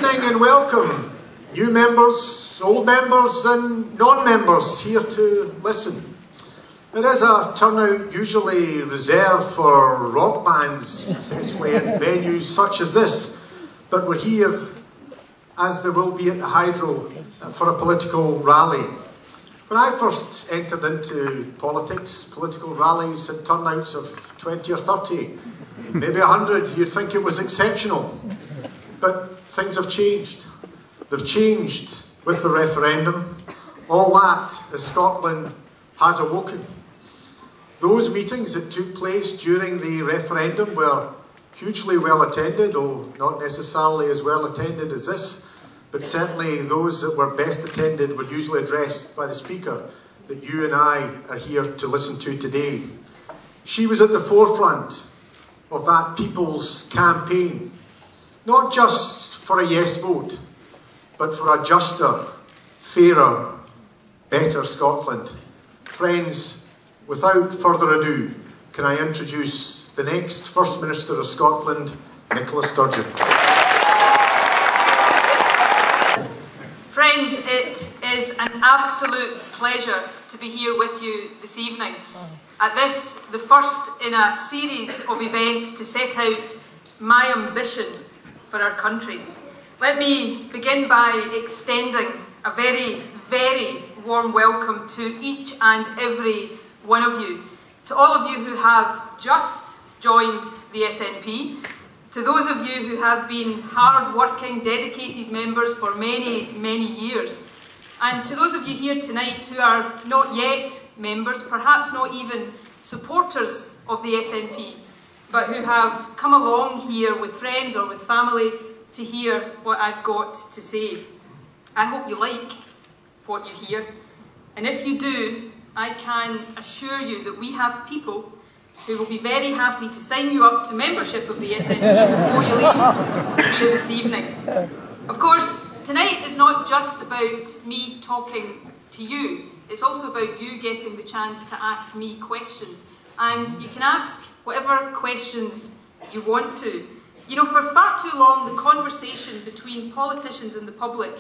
evening and welcome, new members, old members and non-members here to listen. There is a turnout usually reserved for rock bands, essentially at venues such as this, but we're here, as there will be at the Hydro, for a political rally. When I first entered into politics, political rallies had turnouts of 20 or 30, maybe 100. You'd think it was exceptional. But things have changed. They've changed with the referendum. All that as Scotland has awoken. Those meetings that took place during the referendum were hugely well attended, though not necessarily as well attended as this. But certainly those that were best attended were usually addressed by the speaker that you and I are here to listen to today. She was at the forefront of that people's campaign, not just for a yes vote, but for a juster, fairer, better Scotland. Friends, without further ado, can I introduce the next First Minister of Scotland, Nicola Sturgeon. Friends, it is an absolute pleasure to be here with you this evening at this, the first in a series of events to set out my ambition for our country. Let me begin by extending a very, very warm welcome to each and every one of you. To all of you who have just joined the SNP, to those of you who have been hard-working, dedicated members for many, many years, and to those of you here tonight who are not yet members, perhaps not even supporters of the SNP, but who have come along here with friends or with family to hear what I've got to say. I hope you like what you hear, and if you do, I can assure you that we have people who will be very happy to sign you up to membership of the SNP before you leave here this evening. Of course, tonight is not just about me talking to you, it's also about you getting the chance to ask me questions. And you can ask whatever questions you want to. You know, for far too long, the conversation between politicians and the public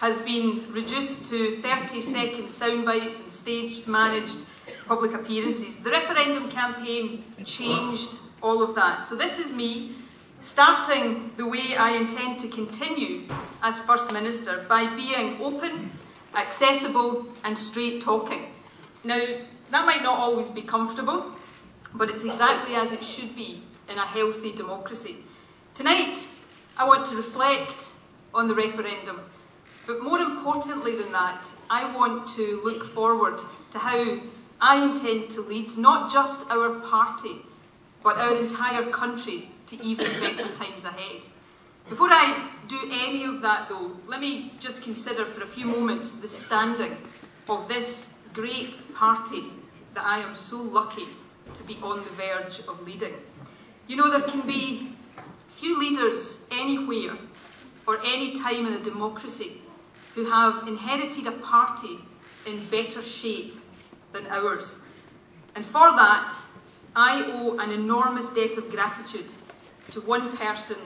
has been reduced to 30-second sound bites and staged, managed public appearances. The referendum campaign changed all of that. So this is me starting the way I intend to continue as First Minister, by being open, accessible and straight talking. Now, that might not always be comfortable, but it's exactly as it should be in a healthy democracy. Tonight, I want to reflect on the referendum, but more importantly than that, I want to look forward to how I intend to lead not just our party, but our entire country to even better times ahead. Before I do any of that though, let me just consider for a few moments the standing of this great party that I am so lucky to be on the verge of leading. You know, there can be few leaders anywhere or any time in a democracy who have inherited a party in better shape than ours. And for that, I owe an enormous debt of gratitude to one person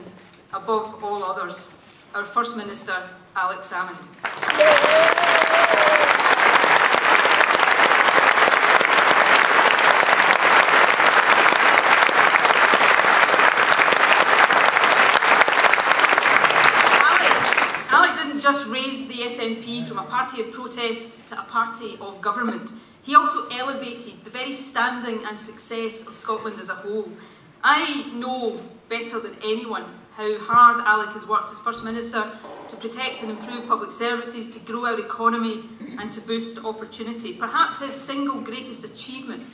above all others, our First Minister, Alex Salmond. Alex didn't just raise the SNP from a party of protest to a party of government. He also elevated the very standing and success of Scotland as a whole. I know better than anyone how hard Alec has worked as First Minister to protect and improve public services, to grow our economy and to boost opportunity. Perhaps his single greatest achievement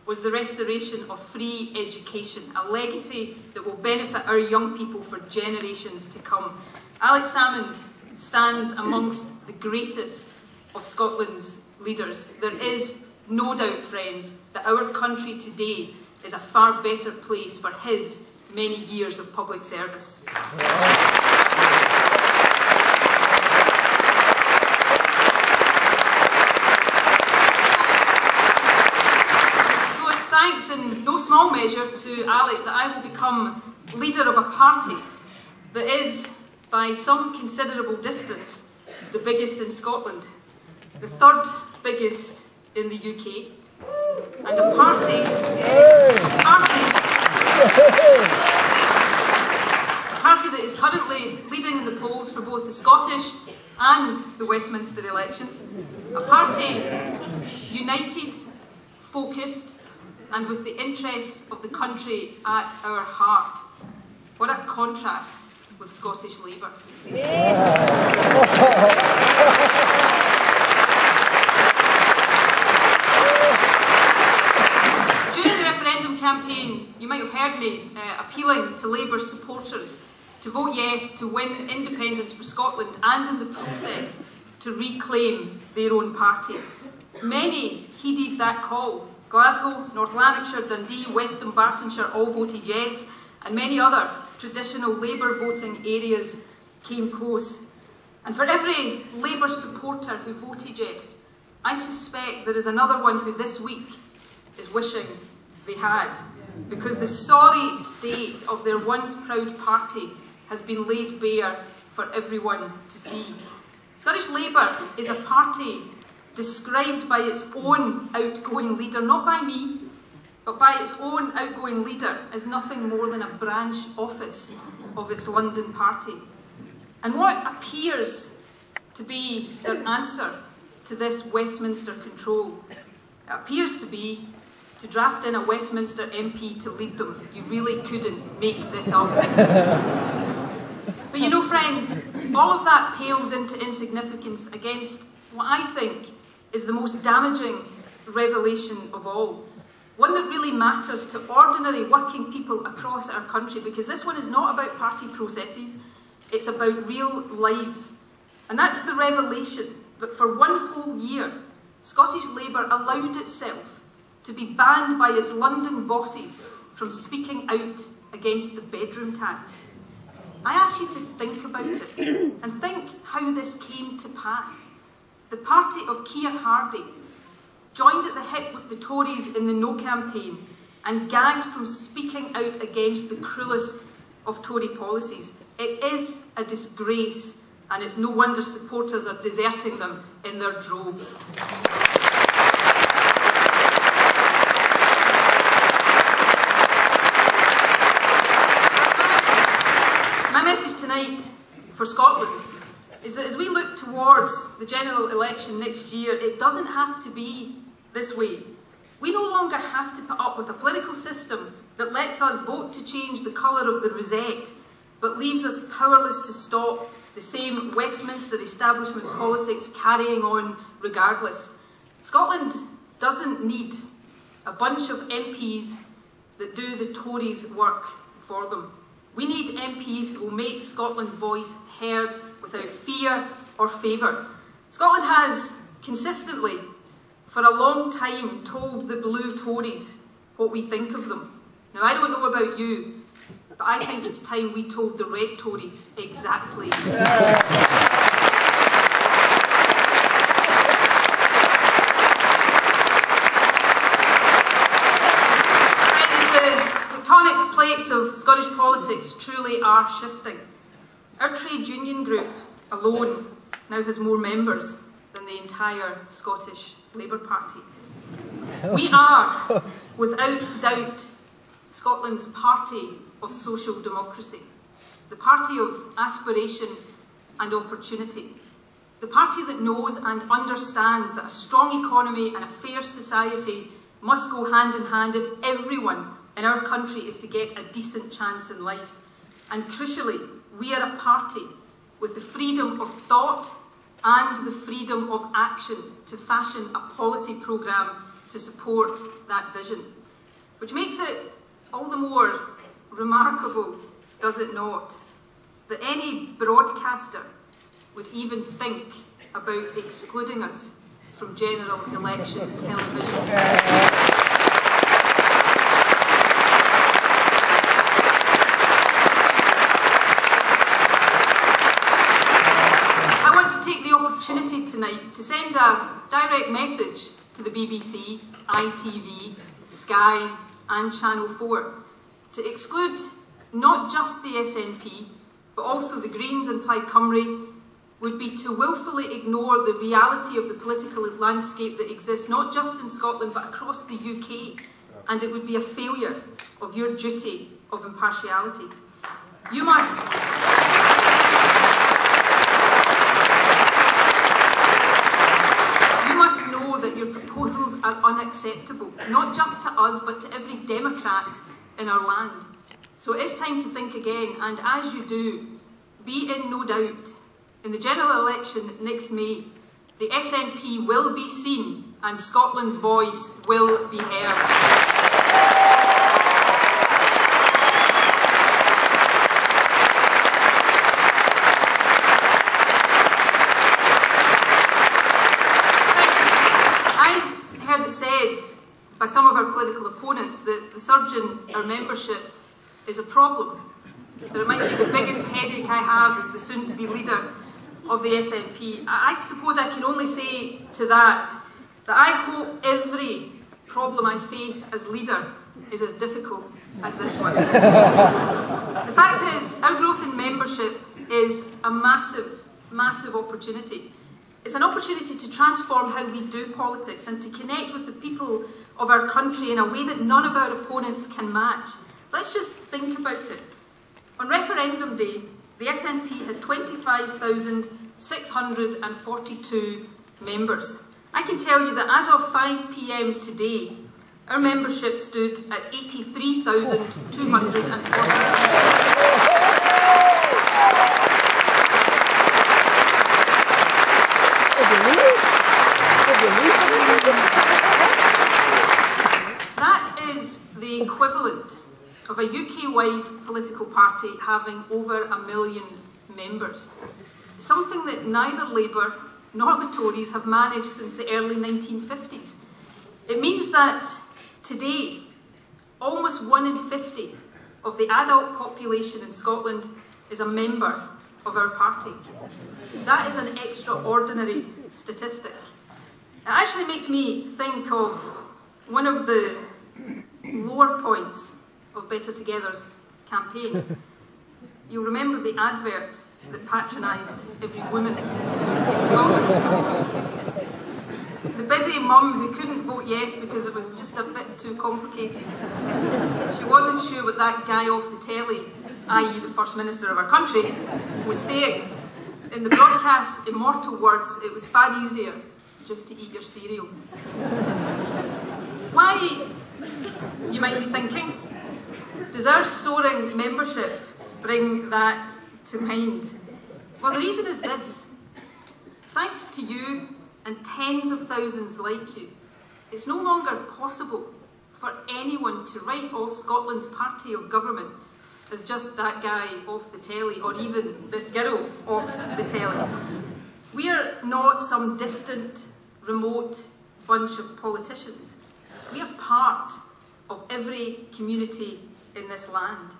was the restoration of free education, a legacy that will benefit our young people for generations to come. Alex Salmond stands amongst the greatest of Scotland's leaders. There is no doubt, friends, that our country today is a far better place for his many years of public service. So it's thanks in no small measure to Alec that I will become leader of a party that is by some considerable distance, the biggest in Scotland, the third biggest in the UK, and a party that is currently leading in the polls for both the Scottish and the Westminster elections. A party united, focused, and with the interests of the country at our heart. What a contrast with Scottish Labour. During the referendum campaign, you might have heard me appealing to Labour supporters to vote yes to win independence for Scotland and in the process to reclaim their own party. Many heeded that call. Glasgow, North Lanarkshire, Dundee, West Dunbartonshire all voted yes, and many other traditional Labour voting areas came close. And for every Labour supporter who voted yes, I suspect there is another one who this week is wishing they had, because the sorry state of their once proud party has been laid bare for everyone to see. Scottish Labour is a party described by its own outgoing leader, not by me, but by its own outgoing leader, as nothing more than a branch office of its London party. And what appears to be their answer to this Westminster control, it appears to be to draft in a Westminster MP to lead them. You really couldn't make this up. But you know, friends, all of that pales into insignificance against what I think is the most damaging revelation of all. One that really matters to ordinary working people across our country, because this one is not about party processes, it's about real lives. And that's the revelation that for one whole year, Scottish Labour allowed itself to be banned by its London bosses from speaking out against the bedroom tax. I ask you to think about it and think how this came to pass. The party of Keir Hardie joined at the hip with the Tories in the No campaign and gagged from speaking out against the cruellest of Tory policies. It is a disgrace, and it's no wonder supporters are deserting them in their droves. My message tonight for Scotland is that as we look towards the general election next year, it doesn't have to be this way. We no longer have to put up with a political system that lets us vote to change the colour of the rosette, but leaves us powerless to stop the same Westminster establishment politics carrying on regardless. Scotland doesn't need a bunch of MPs that do the Tories' work for them. We need MPs who will make Scotland's voice heard without fear or favour. Scotland has consistently, for a long time, told the blue Tories what we think of them. Now, I don't know about you, but I think it's time we told the red Tories exactly the same. The plates of Scottish politics truly are shifting. Our trade union group alone now has more members than the entire Scottish Labour Party. We are, without doubt, Scotland's party of social democracy, the party of aspiration and opportunity, the party that knows and understands that a strong economy and a fair society must go hand in hand if everyone in our country is to get a decent chance in life. And crucially, we are a party with the freedom of thought and the freedom of action to fashion a policy programme to support that vision. Which makes it all the more remarkable, does it not, that any broadcaster would even think about excluding us from general election television. Opportunity tonight to send a direct message to the BBC, ITV, Sky and Channel 4 to exclude not just the SNP but also the Greens and Plaid Cymru, would be to willfully ignore the reality of the political landscape that exists not just in Scotland but across the UK, and it would be a failure of your duty of impartiality. You must know that your proposals are unacceptable, not just to us but to every Democrat in our land. So it is time to think again, and as you do, be in no doubt, in the general election next May, the SNP will be seen and Scotland's voice will be heard. Said by some of our political opponents that the Sturgeon, our membership, is a problem. That it might be the biggest headache I have as the soon-to-be leader of the SNP. I suppose I can only say to that I hope every problem I face as leader is as difficult as this one. The fact is, our growth in membership is a massive, massive opportunity. It's an opportunity to transform how we do politics and to connect with the people of our country in a way that none of our opponents can match. Let's just think about it. On referendum day, the SNP had 25,642 members. I can tell you that as of 5 p.m. today, our membership stood at 83,243. That is the equivalent of a UK-wide political party having over 1 million members. Something that neither Labour nor the Tories have managed since the early 1950s. It means that today, almost 1 in 50 of the adult population in Scotland is a member of our party. That is an extraordinary statistic. It actually makes me think of one of the lower points of Better Together's campaign. You'll remember the advert that patronised every woman in Scotland. The busy mum who couldn't vote yes because it was just a bit too complicated. She wasn't sure what that guy off the telly, i.e. the First Minister of our country, was saying. In the broadcast's immortal words, it was far easier just to eat your cereal. Why, you might be thinking, does our soaring membership bring that to mind? Well, the reason is this. Thanks to you and tens of thousands like you, it's no longer possible for anyone to write off Scotland's party of government as just that guy off the telly, or even this girl off the telly. We are not some distant, remote bunch of politicians. We are part of every community in this land.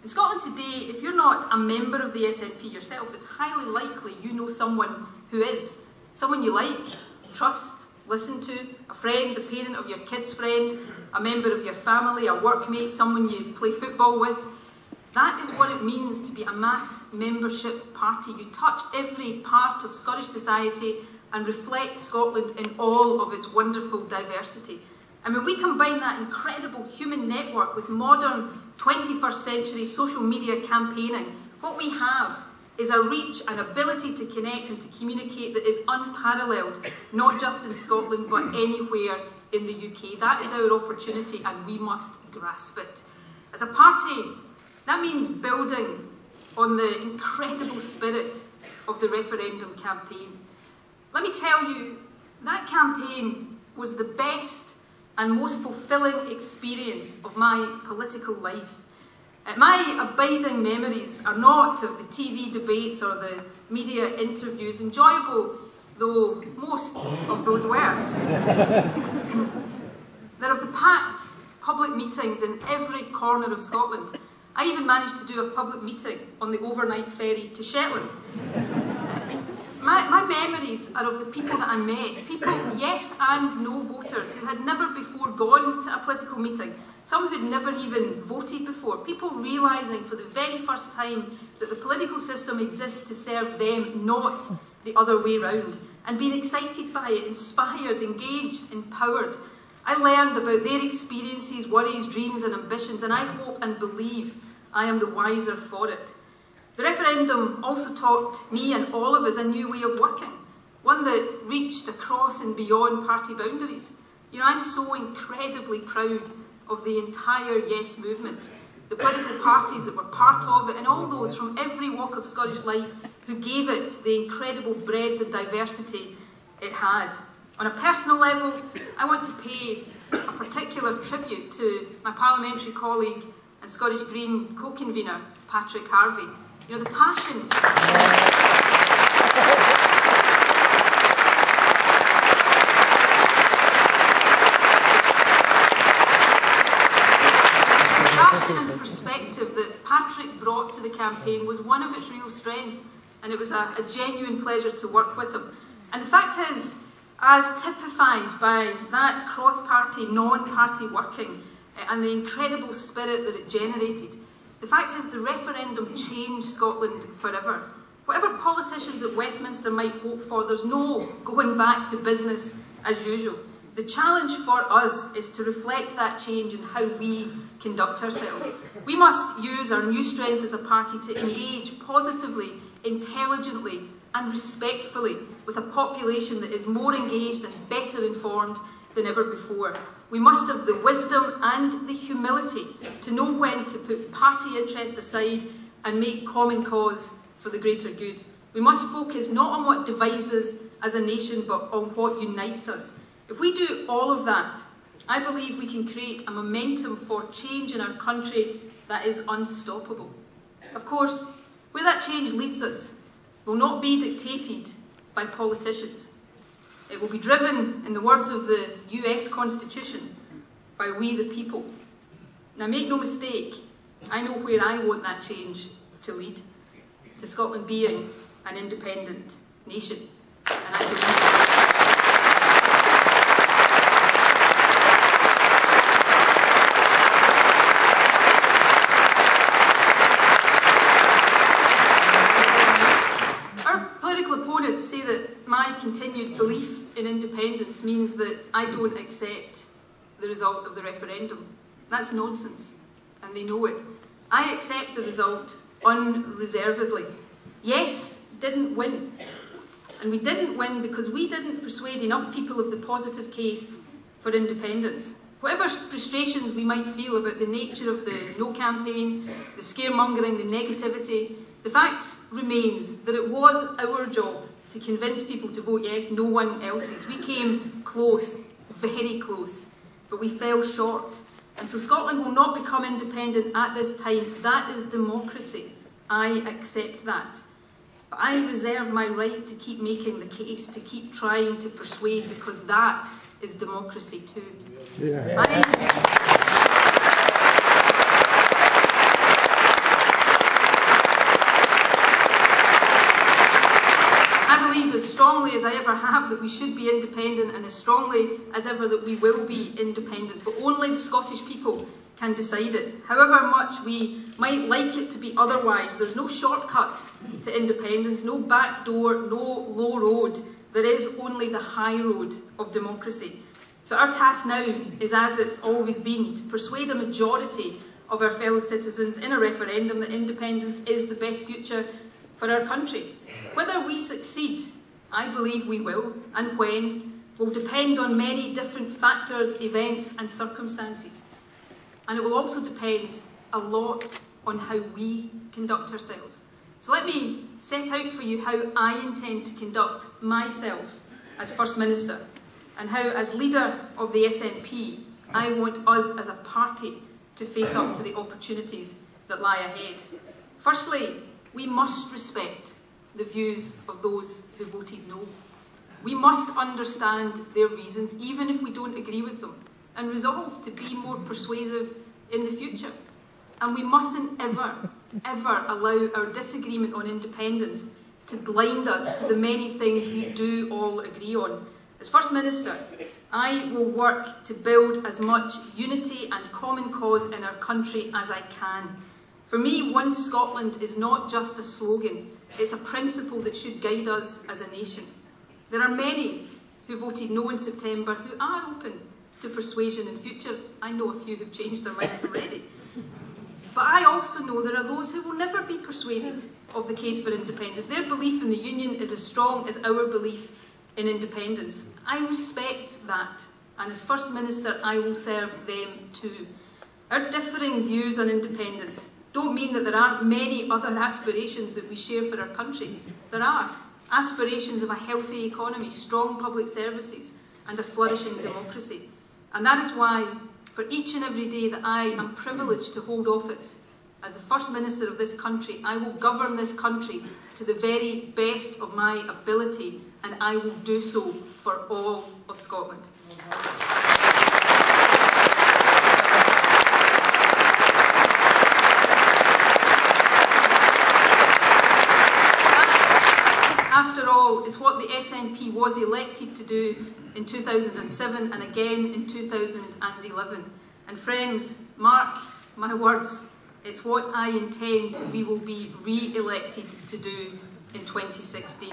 In Scotland today, if you're not a member of the SNP yourself, it's highly likely you know someone who is. Someone you like, trust, listen to, a friend, the parent of your kid's friend, a member of your family, a workmate, someone you play football with. That is what it means to be a mass membership party. You touch every part of Scottish society and reflect Scotland in all of its wonderful diversity. And when we combine that incredible human network with modern 21st century social media campaigning, what we have is a reach and ability to connect and to communicate that is unparalleled, not just in Scotland but anywhere in the UK. That is our opportunity and we must grasp it. As a party, that means building on the incredible spirit of the referendum campaign. Let me tell you, that campaign was the best and most fulfilling experience of my political life. My abiding memories are not of the TV debates or the media interviews, enjoyable though most of those were. They're of the packed public meetings in every corner of Scotland. I even managed to do a public meeting on the overnight ferry to Shetland. My memories are of the people that I met, people, yes and no voters, who had never before gone to a political meeting, some who'd never even voted before, people realising for the very first time that the political system exists to serve them, not the other way round, and being excited by it, inspired, engaged, empowered. I learned about their experiences, worries, dreams and ambitions, and I hope and believe I am the wiser for it. The referendum also taught me and all of us a new way of working, one that reached across and beyond party boundaries. You know, I'm so incredibly proud of the entire Yes movement, the political parties that were part of it, and all those from every walk of Scottish life who gave it the incredible breadth and diversity it had. On a personal level, I want to pay a particular tribute to my parliamentary colleague and Scottish Green co-convener, Patrick Harvey. You know, the passion... and perspective that Patrick brought to the campaign was one of its real strengths, and it was a genuine pleasure to work with him. And the fact is, as typified by that cross-party, non-party working and the incredible spirit that it generated, the fact is the referendum changed Scotland forever. Whatever politicians at Westminster might hope for, there's no going back to business as usual. The challenge for us is to reflect that change in how we conduct ourselves. We must use our new strength as a party to engage positively, intelligently and respectfully with a population that is more engaged and better informed than ever before. We must have the wisdom and the humility to know when to put party interest aside and make common cause for the greater good. We must focus not on what divides us as a nation, but on what unites us. If we do all of that, I believe we can create a momentum for change in our country that is unstoppable. Of course, where that change leads us will not be dictated by politicians. It will be driven, in the words of the US Constitution, by we the people. Now make no mistake, I know where I want that change to lead, to Scotland being an independent nation. And I believe say that my continued belief in independence means that I don't accept the result of the referendum. That's nonsense, and they know it. I accept the result unreservedly. Yes didn't win, and we didn't win because we didn't persuade enough people of the positive case for independence. Whatever frustrations we might feel about the nature of the no campaign, the scaremongering, the negativity, the fact remains that it was our job to convince people to vote yes, no one else's. We came close, very close, but we fell short. And so Scotland will not become independent at this time. That is democracy. I accept that. But I reserve my right to keep making the case, to keep trying to persuade, because that is democracy too. Yeah. I believe as strongly as I ever have that we should be independent, and as strongly as ever that we will be independent, but only the Scottish people can decide it. However much we might like it to be otherwise, there's no shortcut to independence, no back door, no low road. There is only the high road of democracy. So our task now is, as it's always been, to persuade a majority of our fellow citizens in a referendum that independence is the best future for our country. Whether we succeed, I believe we will, and when, will depend on many different factors, events and circumstances. And it will also depend a lot on how we conduct ourselves. So let me set out for you how I intend to conduct myself as First Minister, and how, as leader of the SNP, I want us as a party to face up to the opportunities that lie ahead. Firstly, we must respect the views of those who voted no. We must understand their reasons, even if we don't agree with them, and resolve to be more persuasive in the future. And we mustn't ever, ever allow our disagreement on independence to blind us to the many things we do all agree on. As First Minister, I will work to build as much unity and common cause in our country as I can. For me, One Scotland is not just a slogan, it's a principle that should guide us as a nation. There are many who voted no in September who are open to persuasion in future. I know a few who've changed their minds already. But I also know there are those who will never be persuaded of the case for independence. Their belief in the Union is as strong as our belief in independence. I respect that, and as First Minister I will serve them too. Our differing views on independence don't mean that there aren't many other aspirations that we share for our country. There are aspirations of a healthy economy, strong public services and a flourishing democracy. And that is why, for each and every day that I am privileged to hold office as the First Minister of this country, I will govern this country to the very best of my ability, and I will do so for all of Scotland. After all, is what the SNP was elected to do in 2007 and again in 2011. And friends, mark my words, it's what I intend we will be re-elected to do in 2016.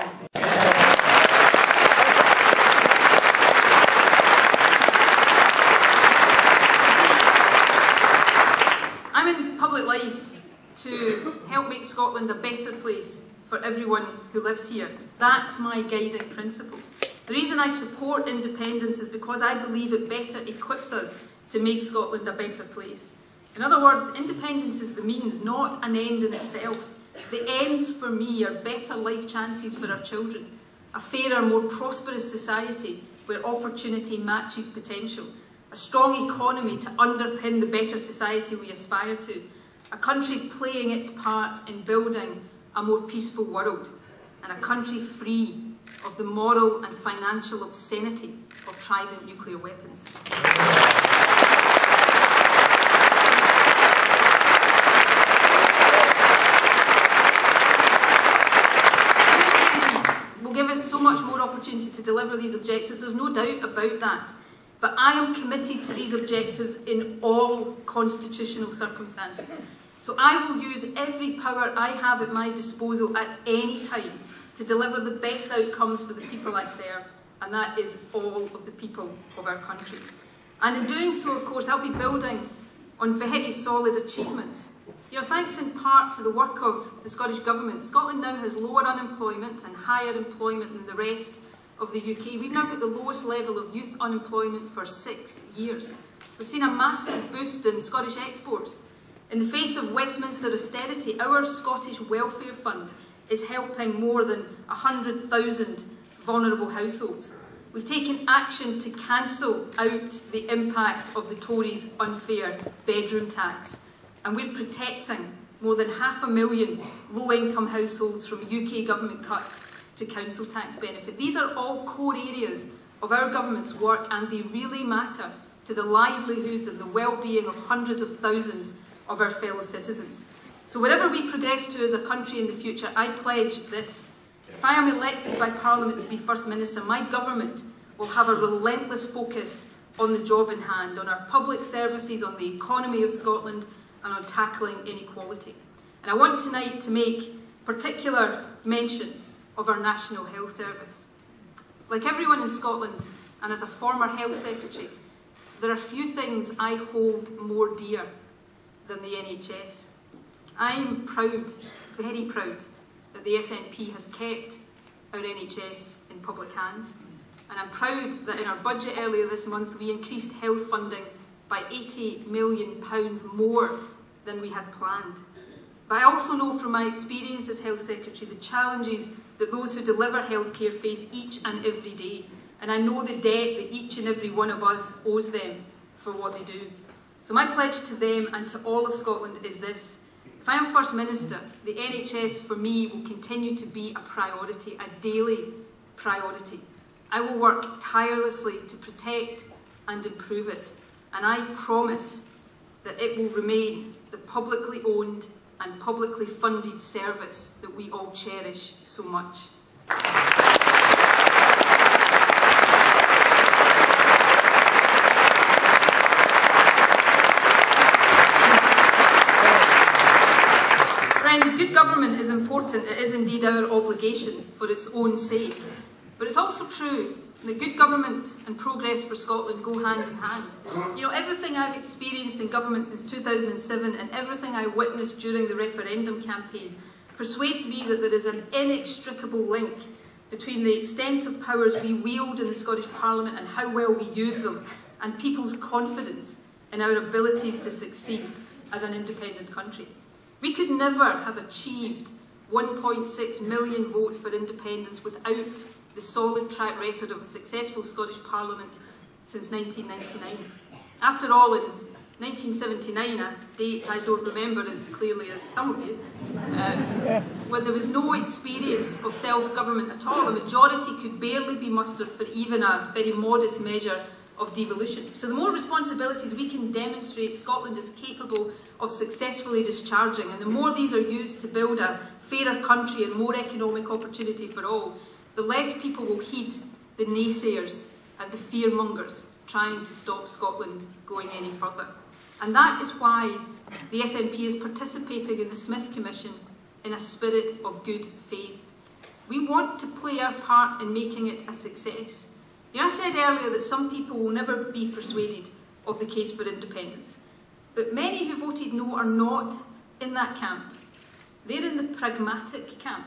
I'm in public life to help make Scotland a better place for everyone who lives here. That's my guiding principle. The reason I support independence is because I believe it better equips us to make Scotland a better place. In other words, independence is the means, not an end in itself. The ends for me are better life chances for our children, a fairer, more prosperous society where opportunity matches potential, a strong economy to underpin the better society we aspire to, a country playing its part in building a more peaceful world, and a country free of the moral and financial obscenity of trident nuclear weapons. Independence will give us so much more opportunity to deliver these objectives, there's no doubt about that. But I am committed to these objectives in all constitutional circumstances. So I will use every power I have at my disposal at any time to deliver the best outcomes for the people I serve, and that is all of the people of our country. And in doing so, of course, I'll be building on very solid achievements. You know, thanks in part to the work of the Scottish Government, Scotland now has lower unemployment and higher employment than the rest of the UK. We've now got the lowest level of youth unemployment for 6 years. We've seen a massive boost in Scottish exports. In the face of Westminster austerity, our Scottish Welfare Fund is helping more than 100,000 vulnerable households. We've taken action to cancel out the impact of the Tories' unfair bedroom tax. And we're protecting more than 500,000 low-income households from UK government cuts to council tax benefit. These are all core areas of our government's work, and they really matter to the livelihoods and the well-being of hundreds of thousands of our fellow citizens. So wherever we progress to as a country in the future, I pledge this. If I am elected by Parliament to be First Minister, my government will have a relentless focus on the job in hand, on our public services, on the economy of Scotland, and on tackling inequality. And I want tonight to make particular mention of our National Health Service. Like everyone in Scotland, and as a former Health Secretary, there are few things I hold more dear than the NHS. I'm proud, very proud, that the SNP has kept our NHS in public hands. And I'm proud that in our budget earlier this month we increased health funding by £80 million more than we had planned. But I also know from my experience as Health Secretary the challenges that those who deliver healthcare face each and every day. And I know the debt that each and every one of us owes them for what they do. So my pledge to them and to all of Scotland is this. If I am First Minister, the NHS for me will continue to be a priority, a daily priority. I will work tirelessly to protect and improve it, and I promise that it will remain the publicly owned, and publicly funded service that we all cherish so much. Friends, good government is important. It is indeed our obligation for its own sake. But it's also true that good government and progress for Scotland go hand in hand. You know, everything I've experienced in government since 2007 and everything I witnessed during the referendum campaign persuades me that there is an inextricable link between the extent of powers we wield in the Scottish Parliament and how well we use them, and people's confidence in our abilities to succeed as an independent country. We could never have achieved 1.6 million votes for independence without the solid track record of a successful Scottish Parliament since 1999. After all, in 1979, a date I don't remember as clearly as some of you, when there was no experience of self-government at all, a majority could barely be mustered for even a very modest measure of devolution. So the more responsibilities we can demonstrate Scotland is capable of successfully discharging, and the more these are used to build a fairer country and more economic opportunity for all, the less people will heed the naysayers and the fearmongers trying to stop Scotland going any further. And that is why the SNP is participating in the Smith Commission in a spirit of good faith. We want to play our part in making it a success. You know, I said earlier that some people will never be persuaded of the case for independence, but many who voted no are not in that camp. They're in the pragmatic camp.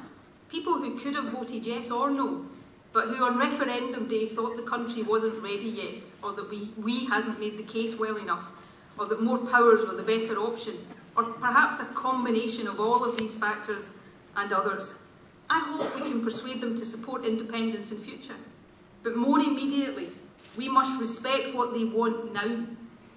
People who could have voted yes or no, but who on referendum day thought the country wasn't ready yet, or that we hadn't made the case well enough, or that more powers were the better option, or perhaps a combination of all of these factors and others. I hope we can persuade them to support independence in future. But more immediately, we must respect what they want now,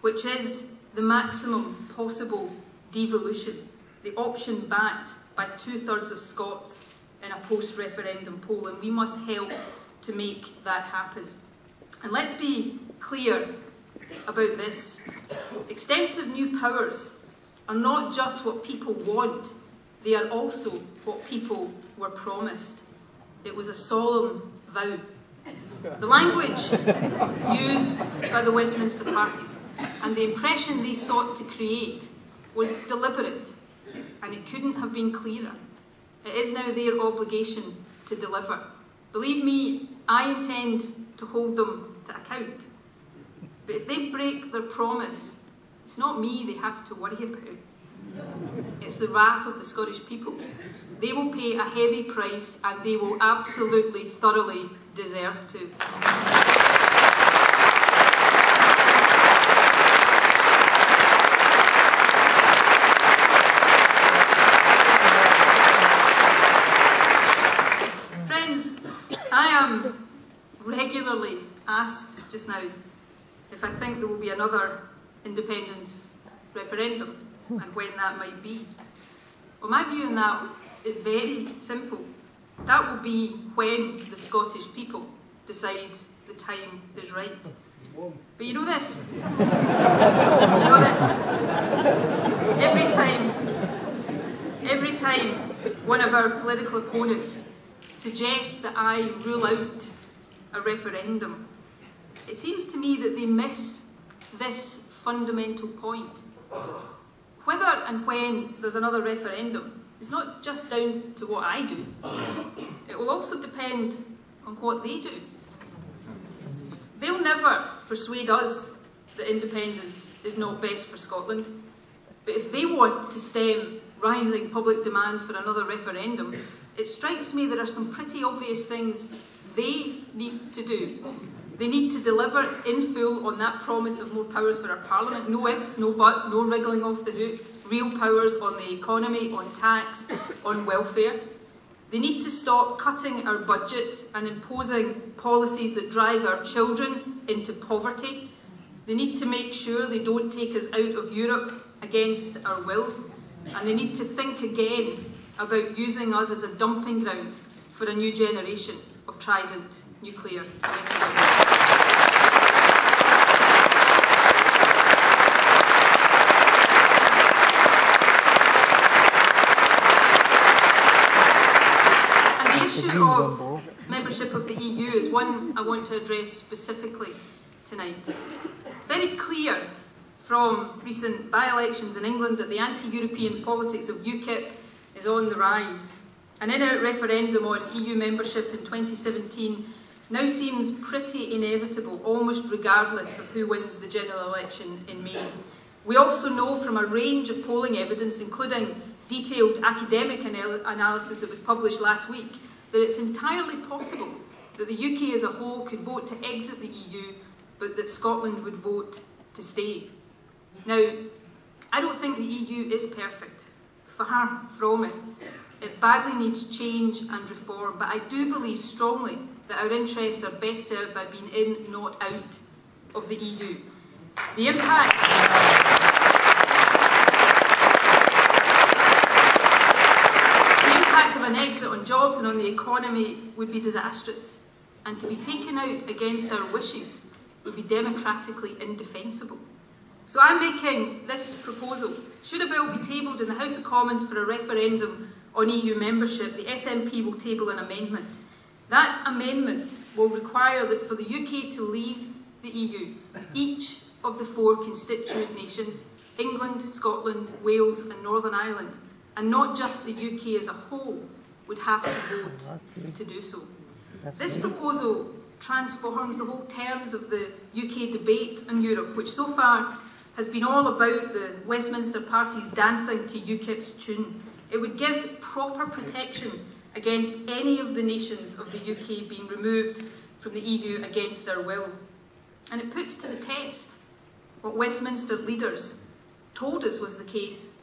which is the maximum possible devolution, the option backed by 2/3 of Scots in a post-referendum poll, and we must help to make that happen. And let's be clear about this. Extensive new powers are not just what people want, they are also what people were promised. It was a solemn vow. The language used by the Westminster parties and the impression they sought to create was deliberate, and it couldn't have been clearer. It is now their obligation to deliver. Believe me, I intend to hold them to account. But if they break their promise, it's not me they have to worry about. It's the wrath of the Scottish people. They will pay a heavy price, and they will absolutely, thoroughly deserve to. Regularly asked just now if I think there will be another independence referendum and when that might be. Well, my view on that is very simple. That will be when the Scottish people decide the time is right. But you know this. You know this. Every time one of our political opponents suggests that I rule out a referendum, it seems to me that they miss this fundamental point. Whether and when there's another referendum is not just down to what I do. It will also depend on what they do. They'll never persuade us that independence is not best for Scotland, but if they want to stem rising public demand for another referendum, it strikes me there are some pretty obvious things they need to do. They need to deliver in full on that promise of more powers for our Parliament. No ifs, no buts, no wriggling off the hook. Real powers on the economy, on tax, on welfare. They need to stop cutting our budget and imposing policies that drive our children into poverty. They need to make sure they don't take us out of Europe against our will. And they need to think again about using us as a dumping ground for a new generation of trident nuclear weapons. The issue of membership of the EU is one I want to address specifically tonight. It's very clear from recent by-elections in England that the anti-European politics of UKIP is on the rise. An in-out referendum on EU membership in 2017 now seems pretty inevitable, almost regardless of who wins the general election in May. We also know from a range of polling evidence, including detailed academic analysis that was published last week, that it's entirely possible that the UK as a whole could vote to exit the EU, but that Scotland would vote to stay. Now, I don't think the EU is perfect. Far from it. It badly needs change and reform, but I do believe strongly that our interests are best served by being in, not out of the EU. The impact of an exit on jobs and on the economy would be disastrous, and to be taken out against our wishes would be democratically indefensible. So I'm making this proposal. Should a bill be tabled in the House of Commons for a referendum on EU membership, the SNP will table an amendment. That amendment will require that for the UK to leave the EU, each of the 4 constituent nations, England, Scotland, Wales and Northern Ireland, and not just the UK as a whole, would have to vote to do so. This proposal transforms the whole terms of the UK debate on Europe, which so far has been all about the Westminster Party's dancing to UKIP's tune. It would give proper protection against any of the nations of the UK being removed from the EU against our will. And it puts to the test what Westminster leaders told us was the case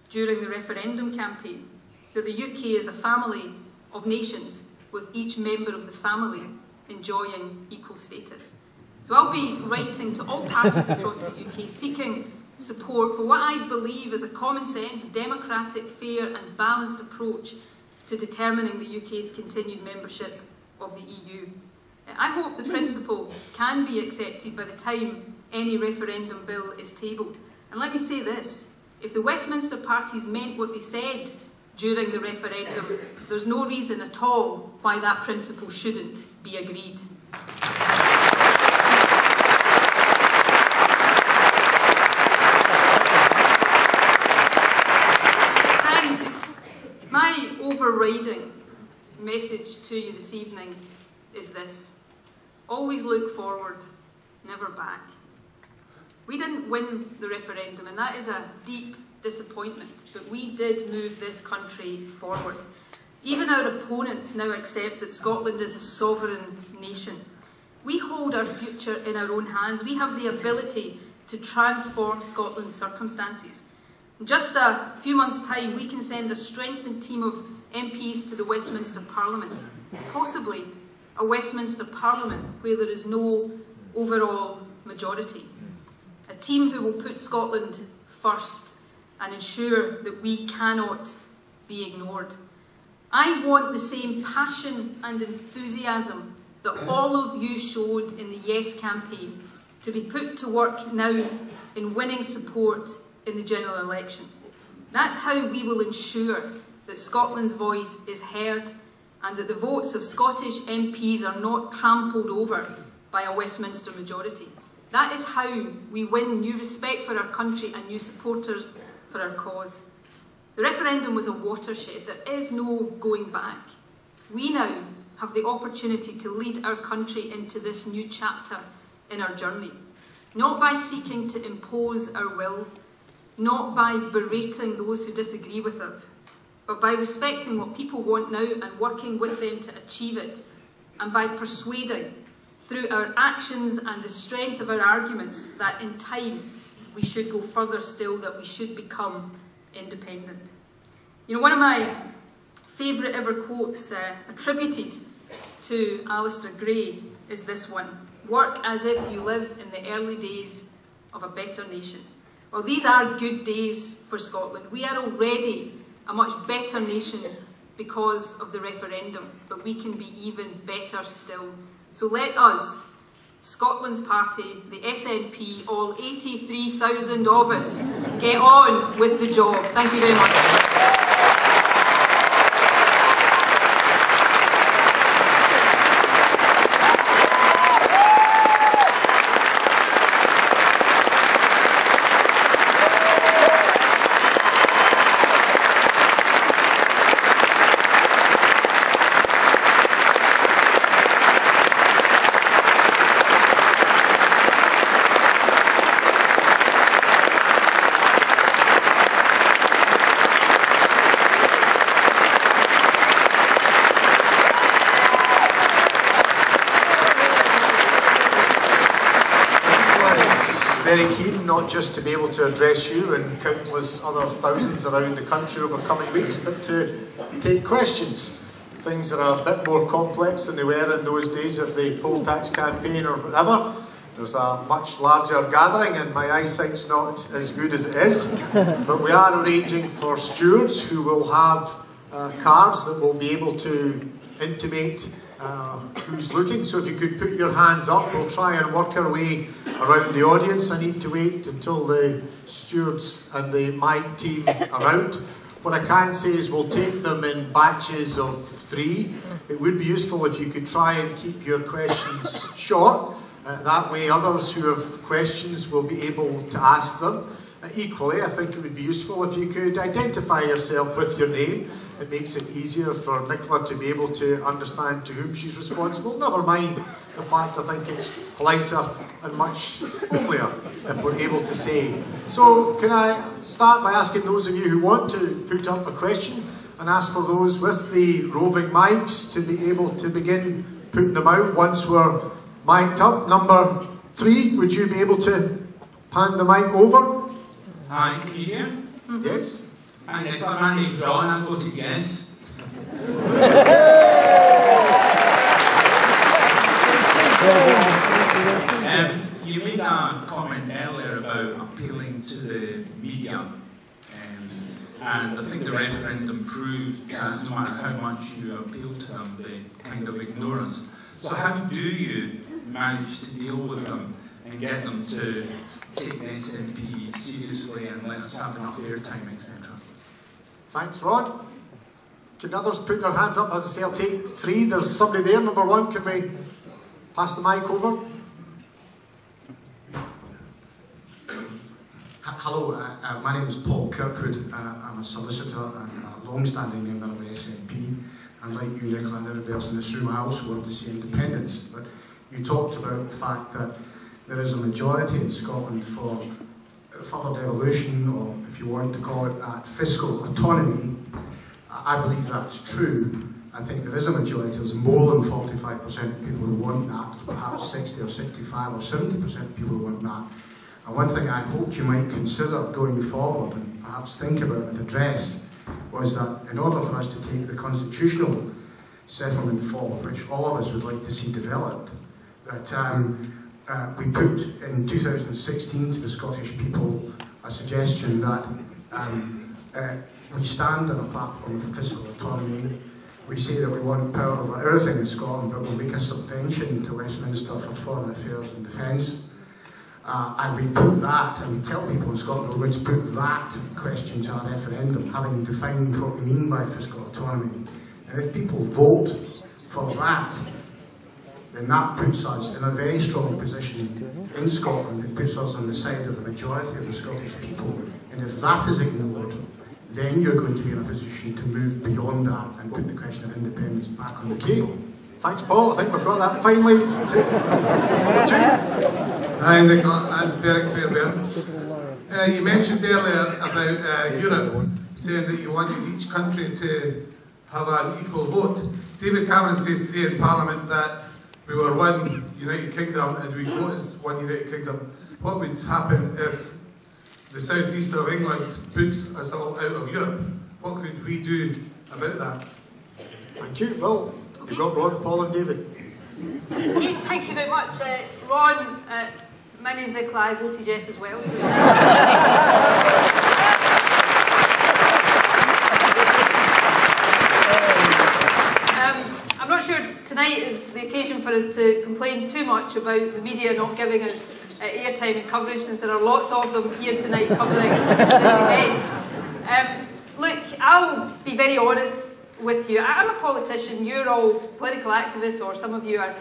during the referendum campaign, that the UK is a family of nations with each member of the family enjoying equal status. So I'll be writing to all parties across the UK seeking support for what I believe is a common sense, democratic, fair and balanced approach to determining the UK's continued membership of the EU. I hope the principle can be accepted by the time any referendum bill is tabled. And let me say this, if the Westminster parties meant what they said during the referendum, there's no reason at all why that principle shouldn't be agreed. Friends, my overriding message to you this evening is this. Always look forward, never back. We didn't win the referendum, and that is a deep disappointment, but we did move this country forward. Even our opponents now accept that Scotland is a sovereign nation. We hold our future in our own hands. We have the ability to transform Scotland's circumstances. In just a few months' time, we can send a strengthened team of MPs to the Westminster Parliament, possibly a Westminster Parliament where there is no overall majority. A team who will put Scotland first and ensure that we cannot be ignored. I want the same passion and enthusiasm that all of you showed in the Yes campaign to be put to work now in winning support in the general election. That's how we will ensure that Scotland's voice is heard and that the votes of Scottish MPs are not trampled over by a Westminster majority. That is how we win new respect for our country and new supporters for our cause. The referendum was a watershed. There is no going back. We now have the opportunity to lead our country into this new chapter in our journey, not by seeking to impose our will, not by berating those who disagree with us, but by respecting what people want now and working with them to achieve it, and by persuading through our actions and the strength of our arguments that in time we should go further still, that we should become independent. You know, one of my favourite ever quotes attributed to Alistair Gray is this one: work as if you live in the early days of a better nation. Well, these are good days for Scotland. We are already a much better nation because of the referendum, but we can be even better still. So let us, Scotland's party, the SNP, all 83,000 of us, get on with the job. Thank you very much. very keen not just to be able to address you and countless other thousands around the country over coming weeks, but to take questions. Things that are a bit more complex than they were in those days of the poll tax campaign or whatever. There's a much larger gathering and my eyesight's not as good as it is. But we are arranging for stewards who will have cards that will be able to intimate who's looking. So if you could put your hands up, we'll try and work our way around the audience. I need to wait until the stewards and the mic team are out. What I can say is we'll take them in batches of 3. It would be useful if you could try and keep your questions short. That way others who have questions will be able to ask them. Equally, I think it would be useful if you could identify yourself with your name. It makes it easier for Nicola to be able to understand to whom she's responsible. Never mind the fact I think it's politer and much homelier if we're able to say. So can I start by asking those of you who want to put up a question and ask for those with the roving mics to be able to begin putting them out once we're mic'd up. Number 3, would you be able to hand the mic over? Hi, can you hear? Yes. Hi, Nicola, my name's Ron, I voted yes. You made a comment earlier about appealing to the media, and I think the referendum proved that no matter how much you appeal to them, they kind of ignore us. So how do you manage to deal with them and get them to take the SNP seriously and let us have enough airtime, etc.? Thanks, Ron. Can others put their hands up? As I say, I'll take 3. There's somebody there, number 1. Can we pass the mic over? Hello, my name is Paul Kirkwood. I'm a solicitor and a long-standing member of the SNP. And like you, Nicola, and everybody else in this room, I also want to see independence. But you talked about the fact that there is a majority in Scotland for further devolution, or if you want to call it that, fiscal autonomy. I believe that's true. I think there is a majority. There's more than 45% of people who want that. There's perhaps 60 or 65 or 70% of people who want that. And one thing I hoped you might consider going forward and perhaps think about and address was that in order for us to take the constitutional settlement forward, which all of us would like to see developed, that we put in 2016 to the Scottish people a suggestion that we stand on a platform for fiscal autonomy. We say that we want power over everything in Scotland, but we'll make a subvention to Westminster for foreign affairs and defence. And we put that, and we tell people in Scotland we're going to put that question to our referendum, having defined what we mean by fiscal autonomy. And if people vote for that, then that puts us in a very strong position in Scotland. It puts us on the side of the majority of the Scottish people. And if that is ignored, then you're going to be in a position to move beyond that and put the question of independence back on the table. Thanks, Paul. I think we've got that finally. Number 2. Hi, Nicola. I'm Derek Fairbairn. You mentioned earlier about Europe, saying that you wanted each country to have an equal vote. David Cameron says today in Parliament that we were one United Kingdom and we vote as one United Kingdom. What would happen if the southeast of England puts us all out of Europe? What could we do about that? Thank you. Well, we've got Ron, Paul and David. Okay, thank you very much. Ron, my name's Nicola, I voted yes as well. So I'm not sure tonight is the occasion for us to complain too much about the media not giving us airtime and coverage, since there are lots of them here tonight covering this event. Look, I'll be very honest with you. I'm a politician, you're all political activists, or some of you are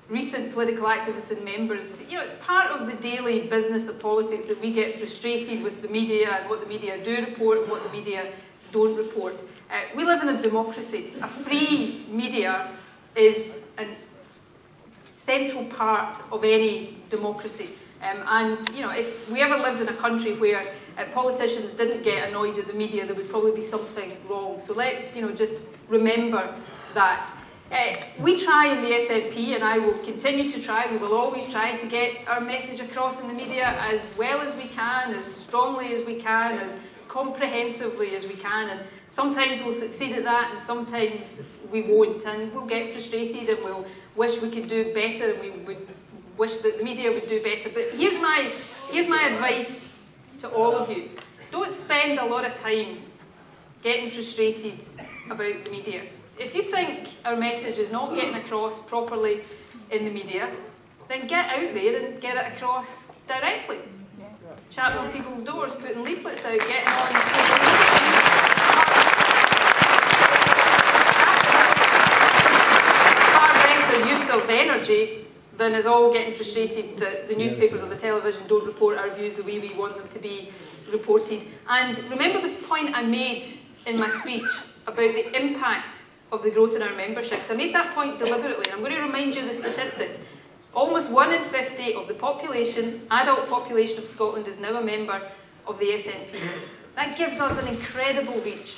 recent political activists and members. You know, it's part of the daily business of politics that we get frustrated with the media and what the media do report and what the media don't report. We live in a democracy. A free media is a central part of any democracy. And you know, if we ever lived in a country where politicians didn't get annoyed at the media, there would probably be something wrong. So let's, just remember that. We try in the SNP, and I will continue to try, we will always try to get our message across in the media as well as we can, as strongly as we can, as comprehensively as we can, and sometimes we'll succeed at that and sometimes we won't, and we'll get frustrated and we'll wish we could do better and we would wish that the media would do better. But here's my advice to all of you. Don't spend a lot of time getting frustrated about the media. If you think our message is not getting across properly in the media, then get out there and get it across directly. Chatting on people's doors, putting leaflets out, getting on social media. Far better use of energy than is all getting frustrated that the newspapers or the television don't report our views the way we want them to be reported. And remember the point I made in my speech about the impact of the growth in our memberships. I made that point deliberately. I'm going to remind you the statistic. Almost 1 in 50 of the population, adult population of Scotland is now a member of the SNP. That gives us an incredible reach.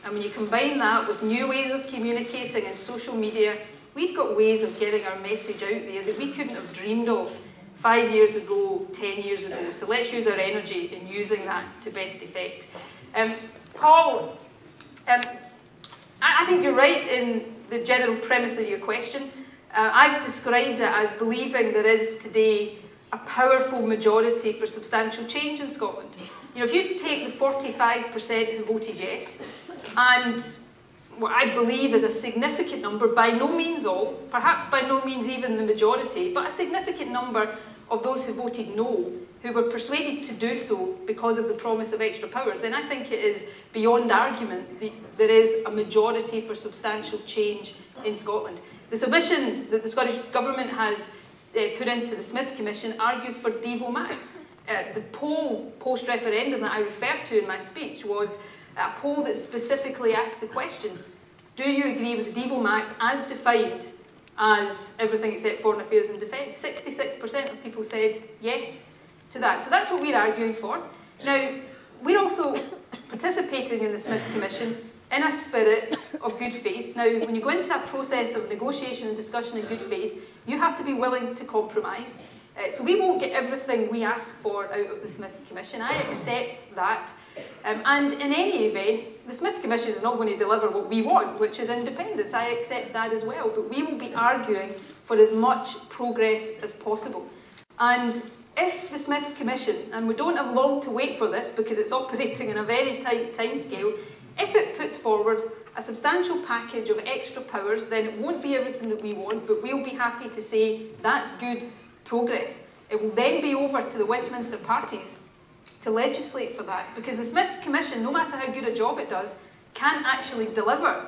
And when you combine that with new ways of communicating and social media, we've got ways of getting our message out there that we couldn't have dreamed of 5 years ago, 10 years ago. So let's use our energy in using that to best effect. Paul, I think you're right in the general premise of your question. I've described it as believing there is today a powerful majority for substantial change in Scotland. You know, if you take the 45% who voted yes, and what I believe is a significant number, by no means all, perhaps by no means even the majority, but a significant number of those who voted no, who were persuaded to do so because of the promise of extra powers, then I think it is beyond argument that there is a majority for substantial change in Scotland. The submission that the Scottish Government has put into the Smith Commission argues for Devo Max. The poll post-referendum that I referred to in my speech was a poll that specifically asked the question, do you agree with Devo Max as defined as everything except foreign affairs and defence? 66% of people said yes to that. So that's what we're arguing for. Now, we're also participating in the Smith Commission in a spirit of good faith. Now, when you go into a process of negotiation and discussion in good faith, you have to be willing to compromise. So we won't get everything we ask for out of the Smith Commission. I accept that. And in any event, the Smith Commission is not going to deliver what we want, which is independence. I accept that as well. But we will be arguing for as much progress as possible. And if the Smith Commission, and we don't have long to wait for this because it's operating in a very tight timescale, if it puts forward a substantial package of extra powers, then it won't be everything that we want, but we'll be happy to say that's good progress. It will then be over to the Westminster parties to legislate for that, because the Smith Commission, no matter how good a job it does, can't actually deliver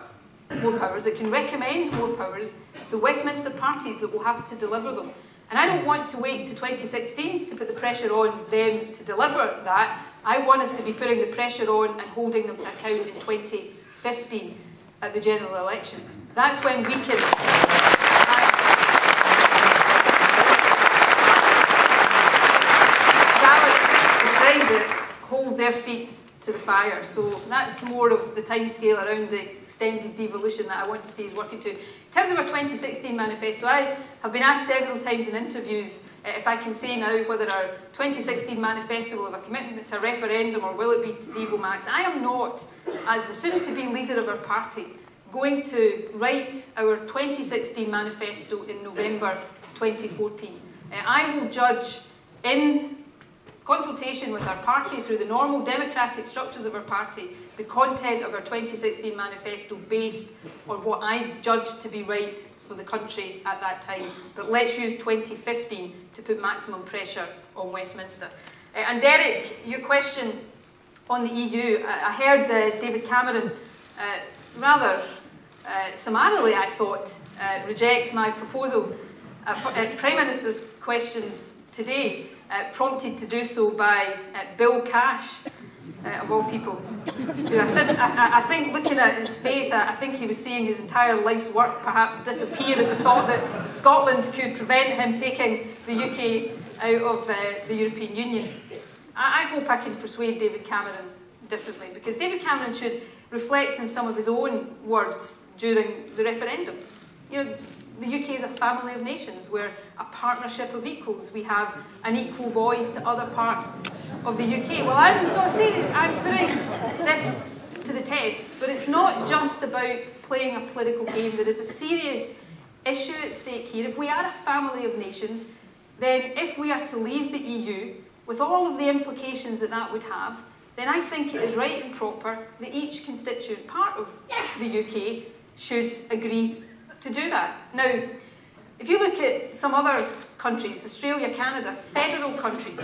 more powers. It can recommend more powers. It's the Westminster parties that will have to deliver them. And I don't want to wait to 2016 to put the pressure on them to deliver that. I want us to be putting the pressure on and holding them to account in 2015 at the general election. That's when we can hold their feet to the fire. So that's more of the timescale around the extended devolution that I want to see is working to. In terms of our 2016 manifesto, I have been asked several times in interviews if I can say now whether our 2016 manifesto will have a commitment to a referendum or will it be to Devo Max. I am not, as the soon-to-be leader of our party, going to write our 2016 manifesto in November 2014. I will judge in consultation with our party through the normal democratic structures of our party the content of our 2016 manifesto based on what I judge to be right for the country at that time. But let's use 2015 to put maximum pressure on Westminster. And Derek, your question on the EU, I heard David Cameron rather summarily, I thought, reject my proposal. Prime Minister's questions today prompted to do so by Bill Cash, of all people. Who I think, looking at his face, I think he was seeing his entire life's work perhaps disappear at the thought that Scotland could prevent him taking the UK out of the European Union. I hope I can persuade David Cameron differently, because David Cameron should reflect on some of his own words during the referendum. You know, the UK is a family of nations. We're a partnership of equals. We have an equal voice to other parts of the UK. Well, I'm not saying I'm putting this to the test, but it's not just about playing a political game. There is a serious issue at stake here. If we are a family of nations, then if we are to leave the EU, with all of the implications that that would have, then I think it is right and proper that each constituent part of the UK should agree to do that. Now, if you look at some other countries, Australia, Canada, federal countries,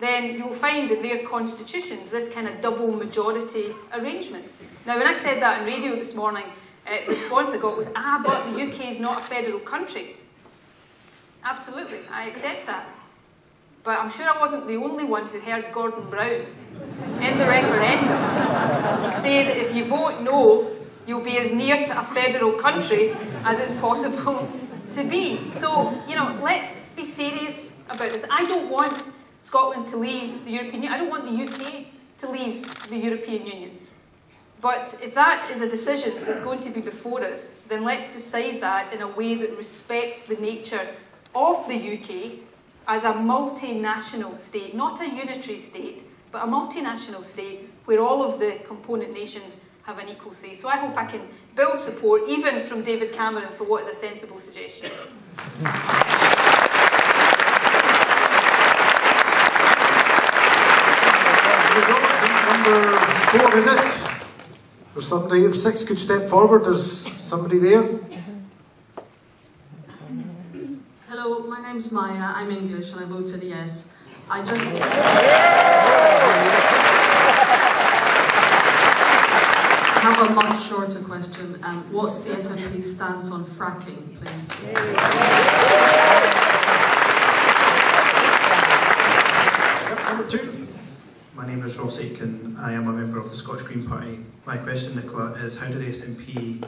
then you'll find in their constitutions this kind of double majority arrangement. Now, when I said that on radio this morning, the response I got was, but the UK is not a federal country. Absolutely, I accept that. But I'm sure I wasn't the only one who heard Gordon Brown in the referendum say that if you vote no, you'll be as near to a federal country as it's possible to be. So, you know, let's be serious about this. I don't want Scotland to leave the European Union. I don't want the UK to leave the European Union. But if that is a decision that's going to be before us, then let's decide that in a way that respects the nature of the UK as a multinational state, not a unitary state, but a multinational state where all of the component nations have an equal say. So I hope I can build support, even from David Cameron, for what is a sensible suggestion. Number 4, is it? There's somebody, if 6 could step forward, there's somebody there. Hello, my name's Maya, I'm English and I voted yes. I have a much shorter question. What's the SNP stance on fracking, please? Number 2. My name is Ross Aitken. I am a member of the Scottish Green Party. My question, Nicola, is how do the SNP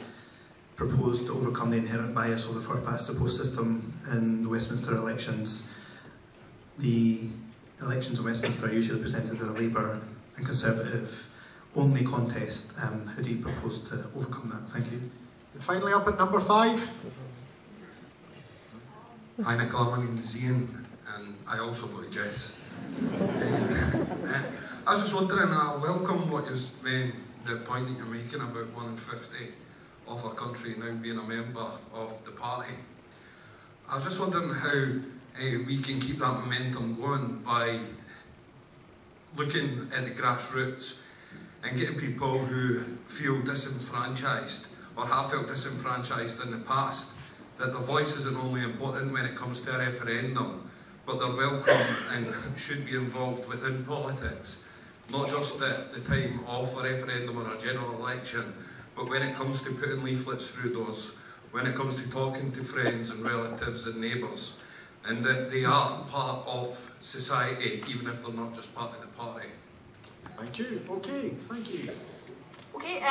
propose to overcome the inherent bias of the first past the post system in the Westminster elections? The elections in Westminster are usually presented as a Labour and Conservative only contest. How do you propose to overcome that? Thank you. And finally, up at number 5. Hi Nicola, my name is Ian and I also voted yes. I was just wondering, I welcome the point that you're making about 1 in 50 of our country now being a member of the party. I was just wondering how we can keep that momentum going by looking at the grassroots and getting people who feel disenfranchised or have felt disenfranchised in the past, that their voice isn't only important when it comes to a referendum, but they're welcome and should be involved within politics, not just at the time of a referendum or a general election, but when it comes to putting leaflets through doors, when it comes to talking to friends and relatives and neighbours, and that they are part of society, even if they're not just part of the party. Thank you. Okay, thank you. Okay,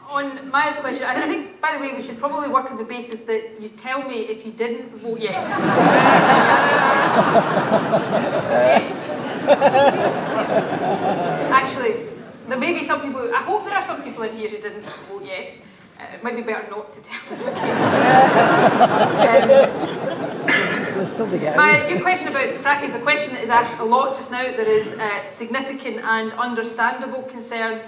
on Maya's question, I think, by the way, we should probably work on the basis that you tell me if you didn't vote yes. Actually, there may be some people, I hope there are some people in here who didn't vote yes. It might be better not to tell us. Your question about fracking is a question that is asked a lot just now. There is significant and understandable concern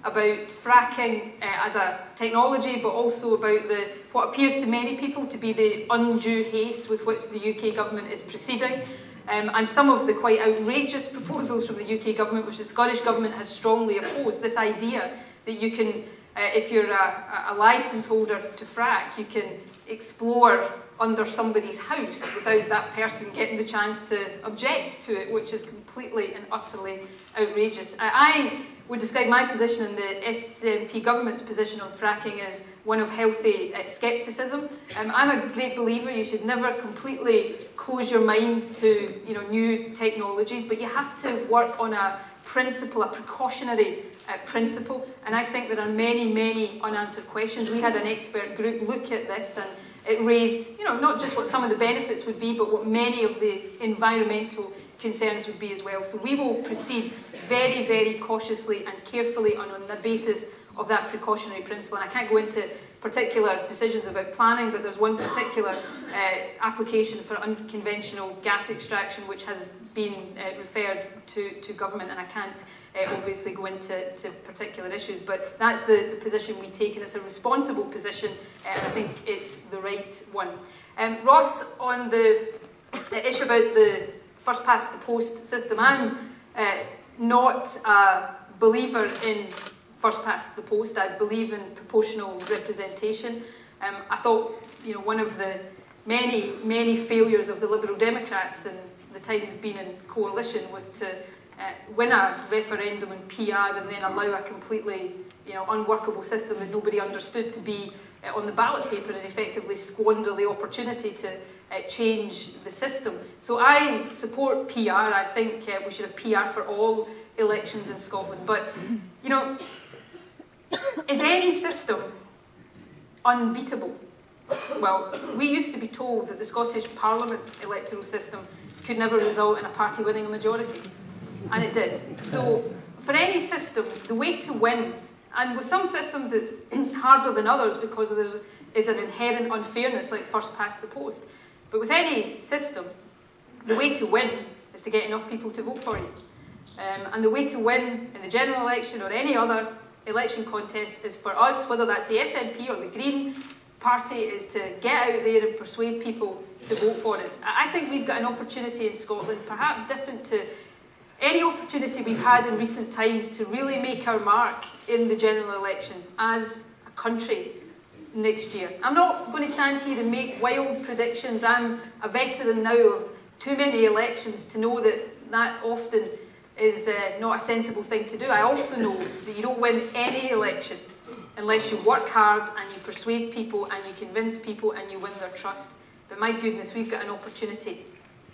about fracking as a technology, but also about what appears to many people to be the undue haste with which the UK government is proceeding, and some of the quite outrageous proposals from the UK government, which the Scottish government has strongly opposed. This idea that you can, if you're a licence holder to frack, you can explore under somebody's house without that person getting the chance to object to it, which is completely and utterly outrageous. I would describe my position and the SNP government's position on fracking as one of healthy scepticism. I'm a great believer you should never completely close your mind to new technologies, but you have to work on a principle, a precautionary principle, and I think there are many, many unanswered questions. We had an expert group look at this, and it raised, not just what some of the benefits would be, but what many of the environmental concerns would be as well. So we will proceed very, very cautiously and carefully on the basis of that precautionary principle. And I can't go into particular decisions about planning, but there's one particular application for unconventional gas extraction which has been referred to government, and I can't obviously go into particular issues, but that's the position we take, and it's a responsible position, and I think it's the right one. Ross, on the issue about the first past the post system, I'm not a believer in first past the post. I believe in proportional representation. I thought, one of the many failures of the Liberal Democrats in the time they've been in coalition was to win a referendum and PR and then allow a completely unworkable system that nobody understood to be on the ballot paper, and effectively squander the opportunity to change the system. So I support PR. I think we should have PR for all elections in Scotland. But, is any system unbeatable? Well, we used to be told that the Scottish Parliament electoral system could never result in a party winning a majority. And it did. So for any system, the way to win, and with some systems it's harder than others because there is an inherent unfairness, like first past the post. But with any system, the way to win is to get enough people to vote for you. And the way to win in the general election or any other election contest is for us, whether that's the SNP or the Green Party, is to get out there and persuade people to vote for us. I think we've got an opportunity in Scotland, perhaps different to any opportunity we've had in recent times, to really make our mark in the general election as a country next year. I'm not going to stand here and make wild predictions. I'm a veteran now of too many elections to know that often is not a sensible thing to do. I also know that you don't win any election unless you work hard and you persuade people and you convince people and you win their trust. But my goodness, we've got an opportunity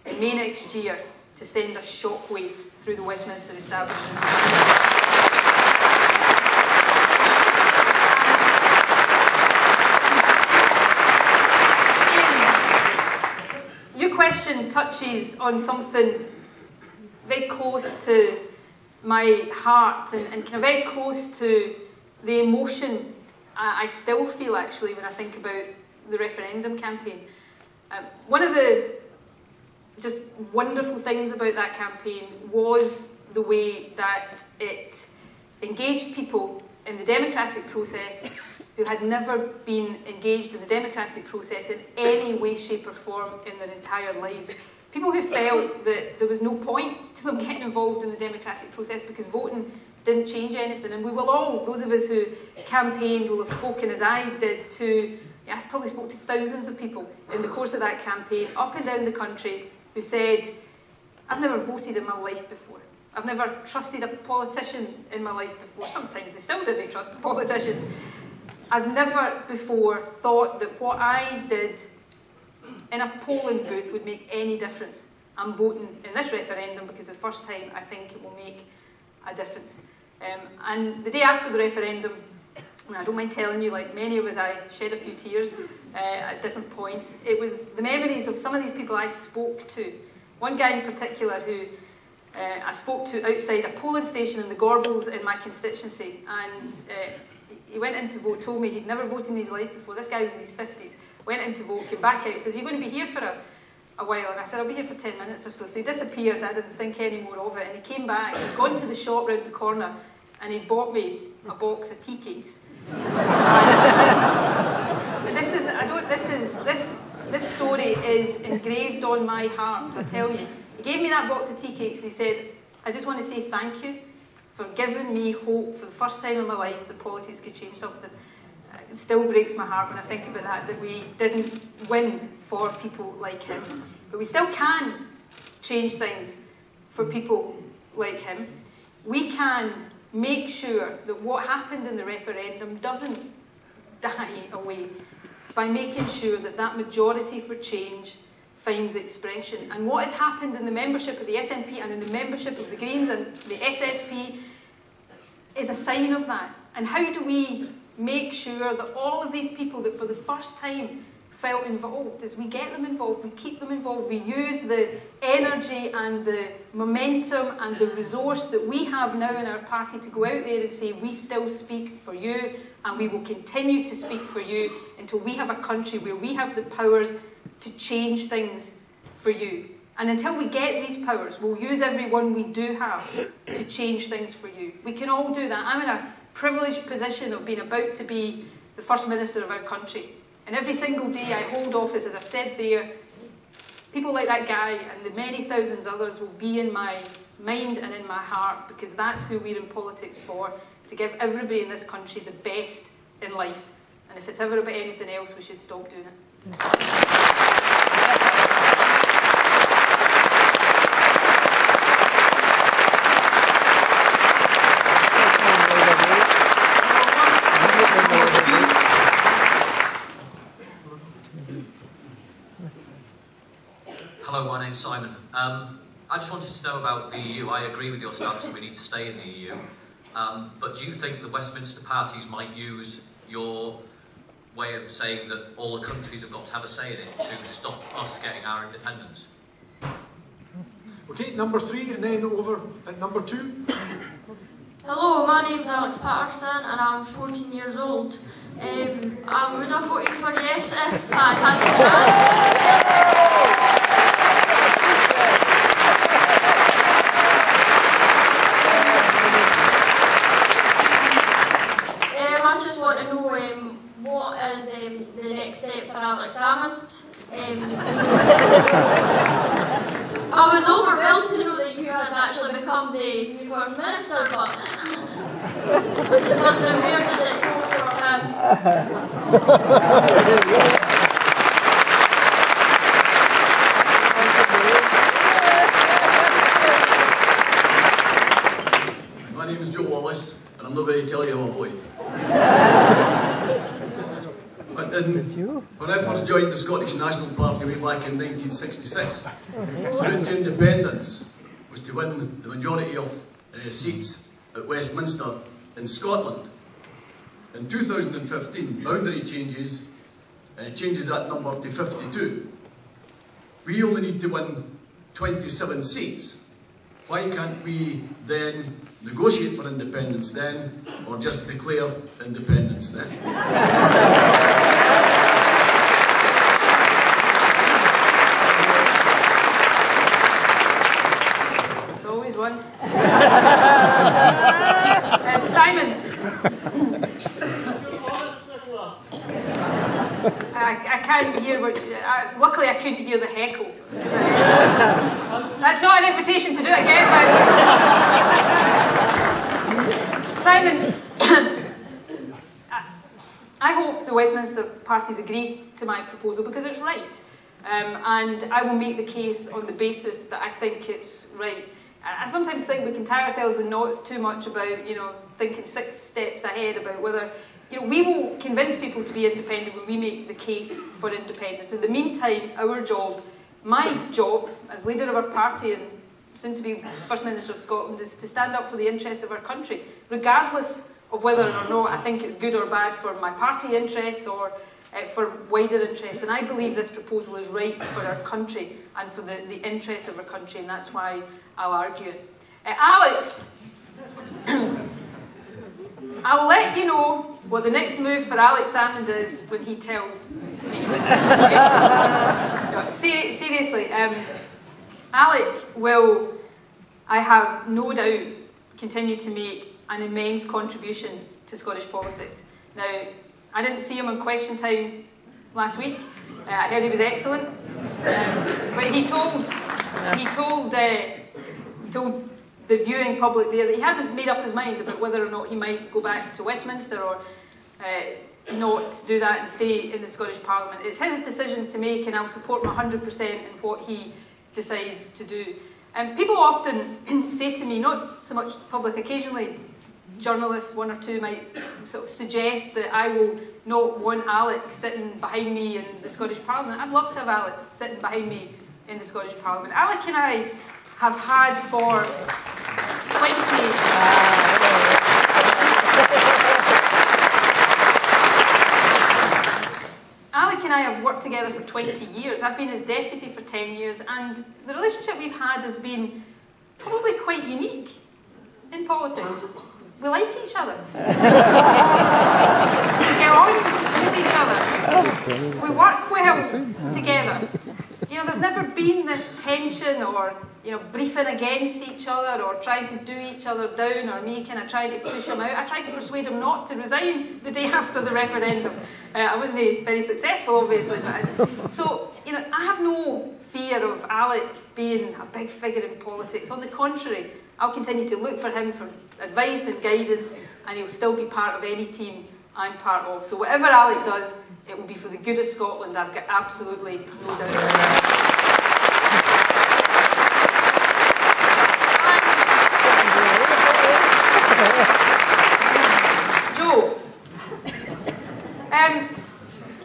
in May next year to send a shockwave through the Westminster establishment. Your question touches on something very close to my heart and kind of very close to the emotion I still feel, actually, when I think about the referendum campaign. One of the just wonderful things about that campaign was the way that it engaged people in the democratic process who had never been engaged in the democratic process in any way, shape or form in their entire lives. People who felt that there was no point to them getting involved in the democratic process because voting didn't change anything. And we will all, those of us who campaigned, will have spoken, as I did, to, I probably spoke to thousands of people in the course of that campaign, up and down the country, who said, I've never voted in my life before. I've never trusted a politician in my life before. Sometimes they still didn't trust politicians. I've never before thought that what I did in a polling booth would make any difference. I'm voting in this referendum because the first time I think it will make a difference. And the day after the referendum, I don't mind telling you, like many of us, I shed a few tears at different points. It was the memories of some of these people I spoke to. One guy in particular who I spoke to outside a polling station in the Gorbals in my constituency, and he went in to vote, told me he'd never voted in his life before. This guy was in his 50s, went in to vote, came back out, he says, you're going to be here for a while? And I said, I'll be here for 10 minutes or so. So he disappeared, I didn't think any more of it, and he came back, he'd gone to the shop round the corner, and he bought me a box of tea cakes. This story is engraved on my heart, I tell you. He gave me that box of tea cakes and he said, I just want to say thank you for giving me hope for the first time in my life that politics could change something. It still breaks my heart when I think about that we didn't win for people like him. But we still can change things for people like him. We can make sure that what happened in the referendum doesn't die away by making sure that that majority for change finds expression. And what has happened in the membership of the SNP and in the membership of the Greens and the SSP is a sign of that. And how do we make sure that all of these people that for the first time felt involved, as we get them involved, we keep them involved, we use the energy and the momentum and the resource that we have now in our party to go out there and say, we still speak for you and we will continue to speak for you until we have a country where we have the powers to change things for you. And until we get these powers, we'll use every one we do have to change things for you. We can all do that. I'm in a privileged position of being about to be the First Minister of our country. And every single day I hold office, as I've said there, people like that guy and the many thousands others will be in my mind and in my heart, because that's who we're in politics for, to give everybody in this country the best in life. And if it's ever about anything else, we should stop doing it. Hello, my name's Simon. I just wanted to know about the EU. I agree with your stance that we need to stay in the EU. But do you think the Westminster parties might use your way of saying that all the countries have got to have a say in it to stop us getting our independence? Okay, number 3, and then over at number 2. Hello, my name's Alex Patterson and I'm 14 years old. I would have voted for yes if I had the chance. I just want to know what is the next step for Alex Salmond. I was overwhelmed to know that you had actually become the new First Minister, but I'm just wondering, where does it go for him? My name is Joe Wallace, and I'm not going to tell you how I voted. But when I first joined the Scottish National Party way back in 1966, the route to independence was to win the majority of seats at Westminster in Scotland. In 2015, boundary changes that number to 52. We only need to win 27 seats. Why can't we then negotiate for independence then, or just declare independence then? There's always one. Simon. I can't hear what... luckily I couldn't hear the heckle. That's not an invitation to do it again, but... Simon, I hope the Westminster parties agree to my proposal because it's right. And I will make the case on the basis that I think it's right. I sometimes think we can tie ourselves in knots too much about, thinking 6 steps ahead about whether... we will convince people to be independent when we make the case for independence. In the meantime, our job, my job as leader of our party and soon to be First Minister of Scotland, is to stand up for the interests of our country, regardless of whether or not I think it's good or bad for my party interests or for wider interests. And I believe this proposal is right for our country and for the interests of our country, and that's why I'll argue it. Alex, I'll let you know what the next move for Alex Salmond is when he tells me. No, seriously, Alec will, I have no doubt, continue to make an immense contribution to Scottish politics. Now, I didn't see him on Question Time last week. I heard he was excellent. But he told the viewing public there that he hasn't made up his mind about whether or not he might go back to Westminster or not do that and stay in the Scottish Parliament. It's his decision to make, and I'll support him 100% in what he decides to do. People often say to me, not so much public, occasionally journalists, 1 or 2, might sort of suggest that I will not want Alec sitting behind me in the Scottish Parliament. I'd love to have Alec sitting behind me in the Scottish Parliament. Alec and I have had for 20... Alec and I have worked together for 20 years. I've been his deputy for 10 years, and the relationship we've had has been probably quite unique in politics. we like each other. We get on with each other. We work well together. You know, there's never been this tension or, you know, briefing against each other or trying to do each other down or me kind of trying to push him out. I tried to persuade him not to resign the day after the referendum. I wasn't very successful, obviously. So, you know, I have no fear of Alec being a big figure in politics. On the contrary, I'll continue to look for him for advice and guidance, and he'll still be part of any team I'm part of. So whatever Alec does, it will be for the good of Scotland. I've got absolutely no doubt about that. Joe,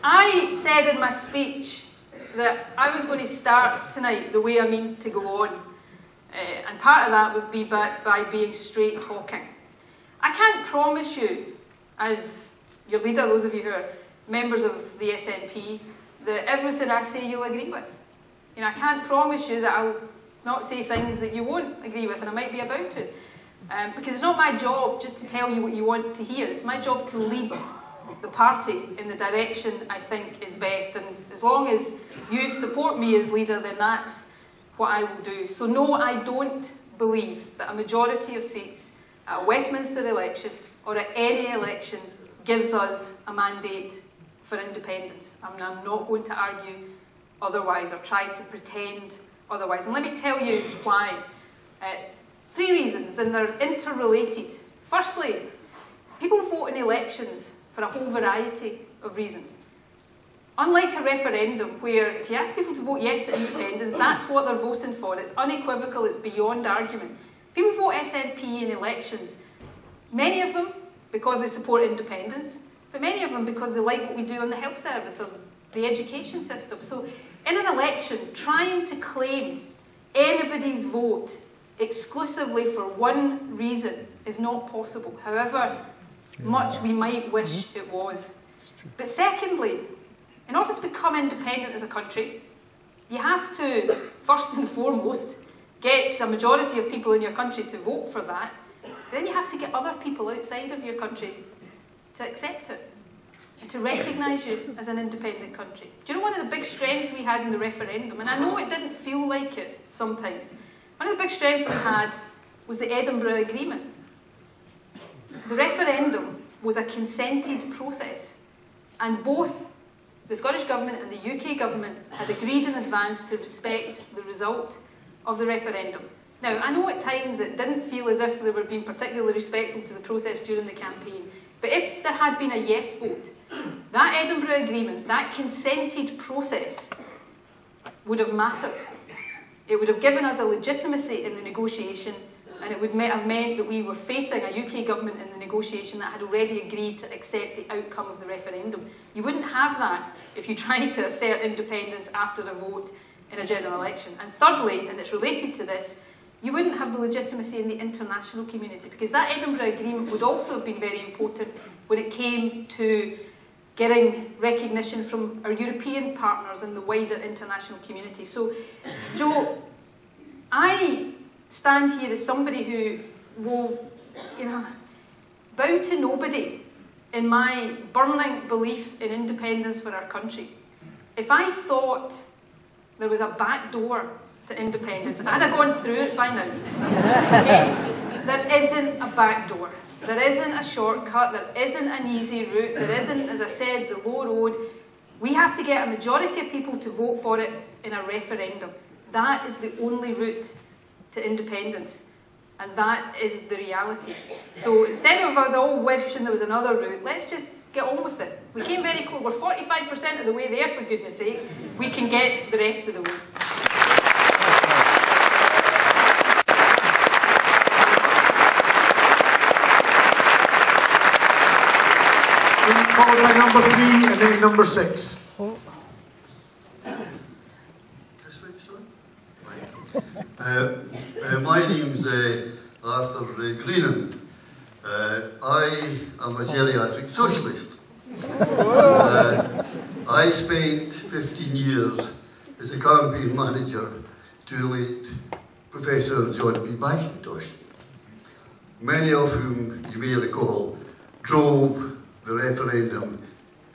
I said in my speech that I was going to start tonight the way I mean to go on. And part of that was by being straight talking. I can't promise you, as your leader, those of you who are members of the SNP, that everything I say you'll agree with. You know, I can't promise you that I'll not say things that you won't agree with, and I might be about to. Because it's not my job just to tell you what you want to hear. It's my job to lead the party in the direction I think is best. And as long as you support me as leader, then that's what I will do. So no, I don't believe that a majority of seats at a Westminster election or at any election gives us a mandate for independence. I mean, I'm not going to argue otherwise or try to pretend otherwise. And let me tell you why. 3 reasons, and they're interrelated. Firstly, people vote in elections for a whole variety of reasons. Unlike a referendum, where if you ask people to vote yes to independence, that's what they're voting for. It's unequivocal, it's beyond argument. People vote SNP in elections, many of them because they support independence, but many of them because they like what we do on the health service or the education system. So in an election, trying to claim anybody's vote exclusively for one reason is not possible, however much we might wish it was. But secondly, in order to become independent as a country, you have to, first and foremost, get a majority of people in your country to vote for that. Then you have to get other people outside of your country to accept it and to recognise you as an independent country. Do you know one of the big strengths we had in the referendum, and I know it didn't feel like it sometimes, one of the big strengths we had was the Edinburgh Agreement. The referendum was a consented process, and both the Scottish Government and the UK Government had agreed in advance to respect the result of the referendum. Now, I know at times it didn't feel as if they were being particularly respectful to the process during the campaign, but if there had been a yes vote, that Edinburgh Agreement, that consented process, would have mattered. It would have given us a legitimacy in the negotiation, and it would have meant that we were facing a UK government in the negotiation that had already agreed to accept the outcome of the referendum. You wouldn't have that if you tried to assert independence after a vote in a general election. And thirdly, and it's related to this, you wouldn't have the legitimacy in the international community, because that Edinburgh Agreement would also have been very important when it came to getting recognition from our European partners and the wider international community. So, Joe, I stand here as somebody who will, bow to nobody in my burning belief in independence for our country. If I thought there was a back door to independence, and I'd have gone through it by now. Okay? There isn't a back door. There isn't a shortcut. There isn't an easy route. There isn't, as I said, the low road. We have to get a majority of people to vote for it in a referendum. That is the only route to independence, and that is the reality. So instead of us all wishing there was another route, let's just get on with it. We came very close. We're 45% of the way there, for goodness sake. We can get the rest of the way. Followed by number 3 and then number 6. My name's Arthur Greenan. I am a geriatric socialist. I spent 15 years as a campaign manager to elect Professor John B. McIntosh. many of whom you may recall drove the referendum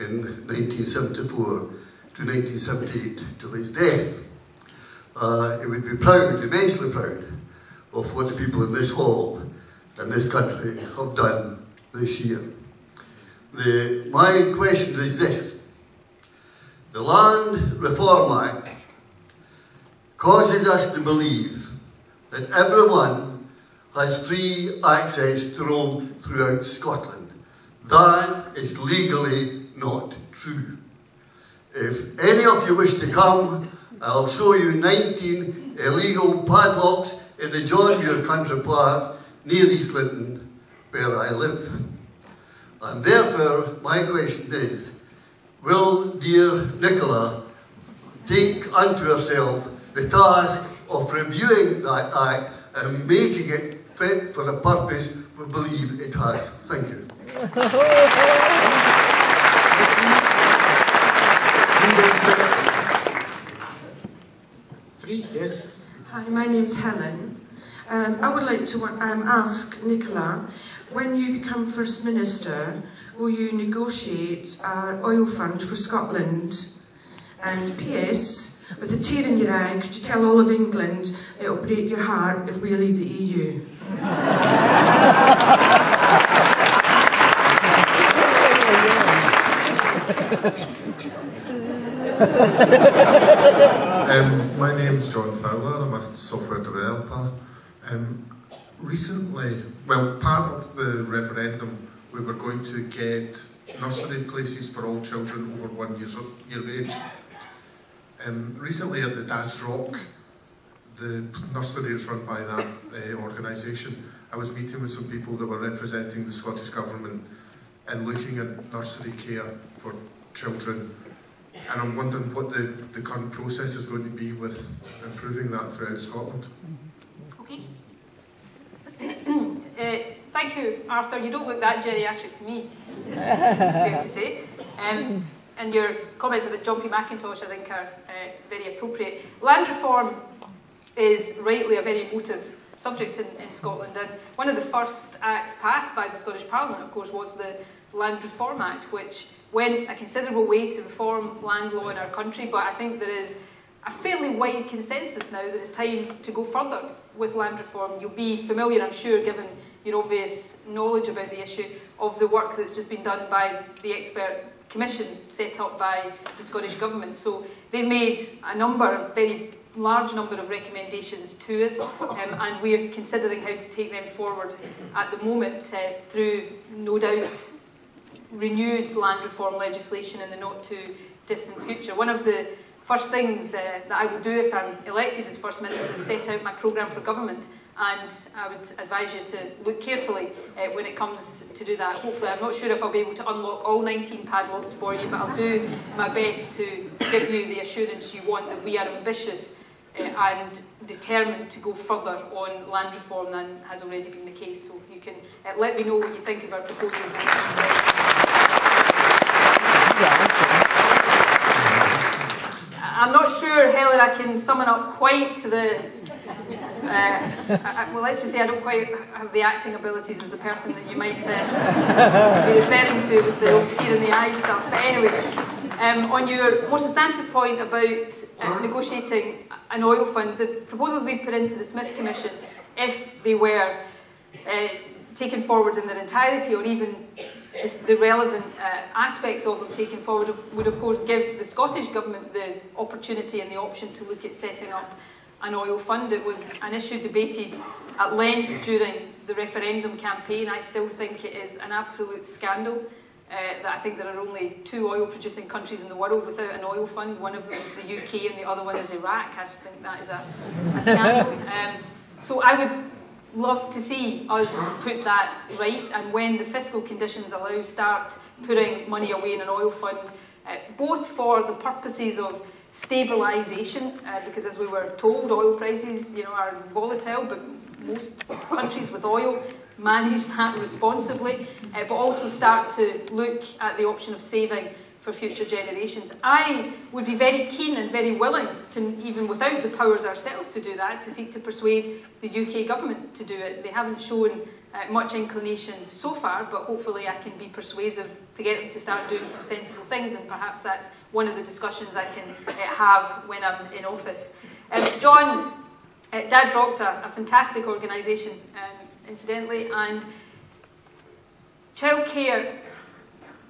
in 1974 to 1978 till his death. He would be proud, immensely proud, of what the people in this hall and this country have done this year. My question is this: the Land Reform Act causes us to believe that everyone has free access to roam throughout Scotland. That is legally not true. If any of you wish to come, I'll show you 19 illegal padlocks in the John Muir Country Park near East Linton, where I live. And therefore, my question is, will dear Nicola take unto herself the task of reviewing that act and making it fit for the purpose we believe it has? Thank you. Three, yes. Hi, my name's Helen. I would like to ask Nicola, when you become First Minister, will you negotiate an oil fund for Scotland? And P.S., with a tear in your eye, could you tell all of England it will break your heart if we leave the EU? My name's John Fowler. I'm a software developer. Recently, well, part of the referendum, we were going to get nursery places for all children over 1 year of age. Recently at the Dance Rock, the nursery is run by that organisation. I was meeting with some people that were representing the Scottish Government and looking at nursery care for children. And I'm wondering what the current process is going to be with improving that throughout Scotland. Okay. Thank you, Arthur. You don't look that geriatric to me, it's fair to say. And your comments about John P. McIntosh, I think, are very appropriate. Land reform is rightly a very emotive subject in Scotland, and one of the first acts passed by the Scottish Parliament, of course, was the Land Reform Act, which went a considerable way to reform land law in our country, but I think there is a fairly wide consensus now that it's time to go further with land reform. You'll be familiar, I'm sure, given your obvious knowledge about the issue, of the work that's just been done by the expert commission set up by the Scottish Government. So they've made a very large number of recommendations to us, and we are considering how to take them forward at the moment through, no doubt, renewed land reform legislation in the not too distant future. One of the first things that I will do if I'm elected as First Minister is set out my programme for government, and I would advise you to look carefully when it comes to do that. Hopefully, I'm not sure if I'll be able to unlock all 19 padlocks for you, but I'll do my best to give you the assurance you want that we are ambitious and determined to go further on land reform than has already been the case. So you can let me know what you think of our proposals. I'm not sure, Helen, I can summon up quite the... well, let's just say I don't quite have the acting abilities as the person that you might be referring to with the old tear in the eye stuff. But anyway, on your more substantive point about negotiating an oil fund, the proposals we've put into the Smith Commission, if they were taken forward in their entirety, or even the relevant aspects of them taken forward, would of course give the Scottish Government the opportunity and the option to look at setting up an oil fund. It was an issue debated at length during the referendum campaign. I still think it is an absolute scandal that I think there are only 2 oil producing countries in the world without an oil fund. One of them is the UK and the other one is Iraq. I just think that is a scandal. So I would love to see us put that right, and when the fiscal conditions allow, start putting money away in an oil fund, both for the purposes of stabilisation, because as we were told, oil prices are volatile, but most countries with oil manage that responsibly, but also start to look at the option of saving for future generations. I would be very keen and very willing to, even without the powers ourselves to do that, to seek to persuade the UK government to do it. They haven't shown much inclination so far, but hopefully I can be persuasive to get them to start doing some sensible things, and perhaps that's one of the discussions I can have when I'm in office. John, Dad Rock's a fantastic organisation, incidentally, and childcare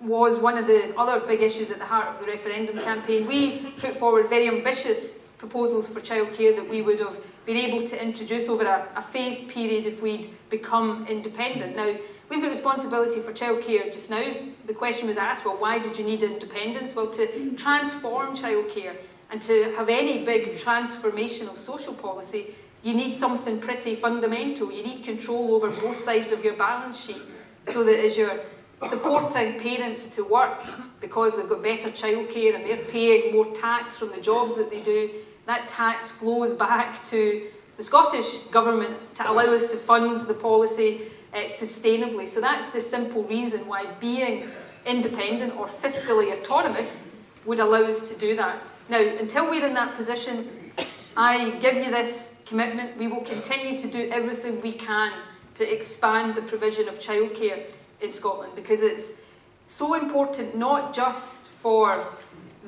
was one of the other big issues at the heart of the referendum campaign. We put forward very ambitious proposals for childcare that we would have been able to introduce over a phased period if we'd become independent. Now, we've got responsibility for childcare just now. The question was asked, well, why did you need independence? Well, to transform childcare and to have any big transformational social policy, you need something pretty fundamental. You need control over both sides of your balance sheet, so that as you're supporting parents to work because they've got better childcare and they're paying more tax from the jobs that they do, that tax flows back to the Scottish Government to allow us to fund the policy sustainably. So that's the simple reason why being independent or fiscally autonomous would allow us to do that. Now, until we're in that position, I give you this commitment. We will continue to do everything we can to expand the provision of childcare in Scotland, because it's so important, not just for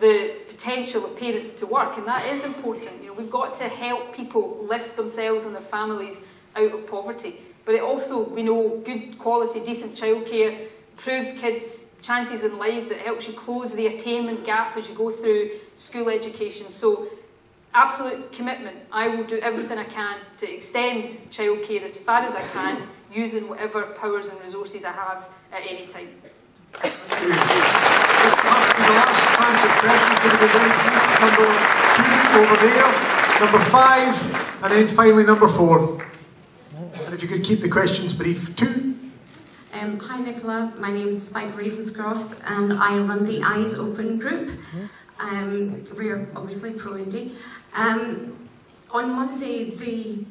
the potential of parents to work, and that is important. You know, we've got to help people lift themselves and their families out of poverty. But it also, we know, good quality, decent childcare improves kids' chances in lives. It helps you close the attainment gap as you go through school education. So, absolute commitment. I will do everything I can to extend childcare as far as I can, using whatever powers and resources I have at any time. This must be the last tranche of questions that will be very brief. Number 2 over there, number 5, and then finally number 4. And if you could keep the questions brief. 2. Hi Nicola, my name is Spike Ravenscroft and I run the Eyes Open group. We're obviously pro-indie. On Monday, the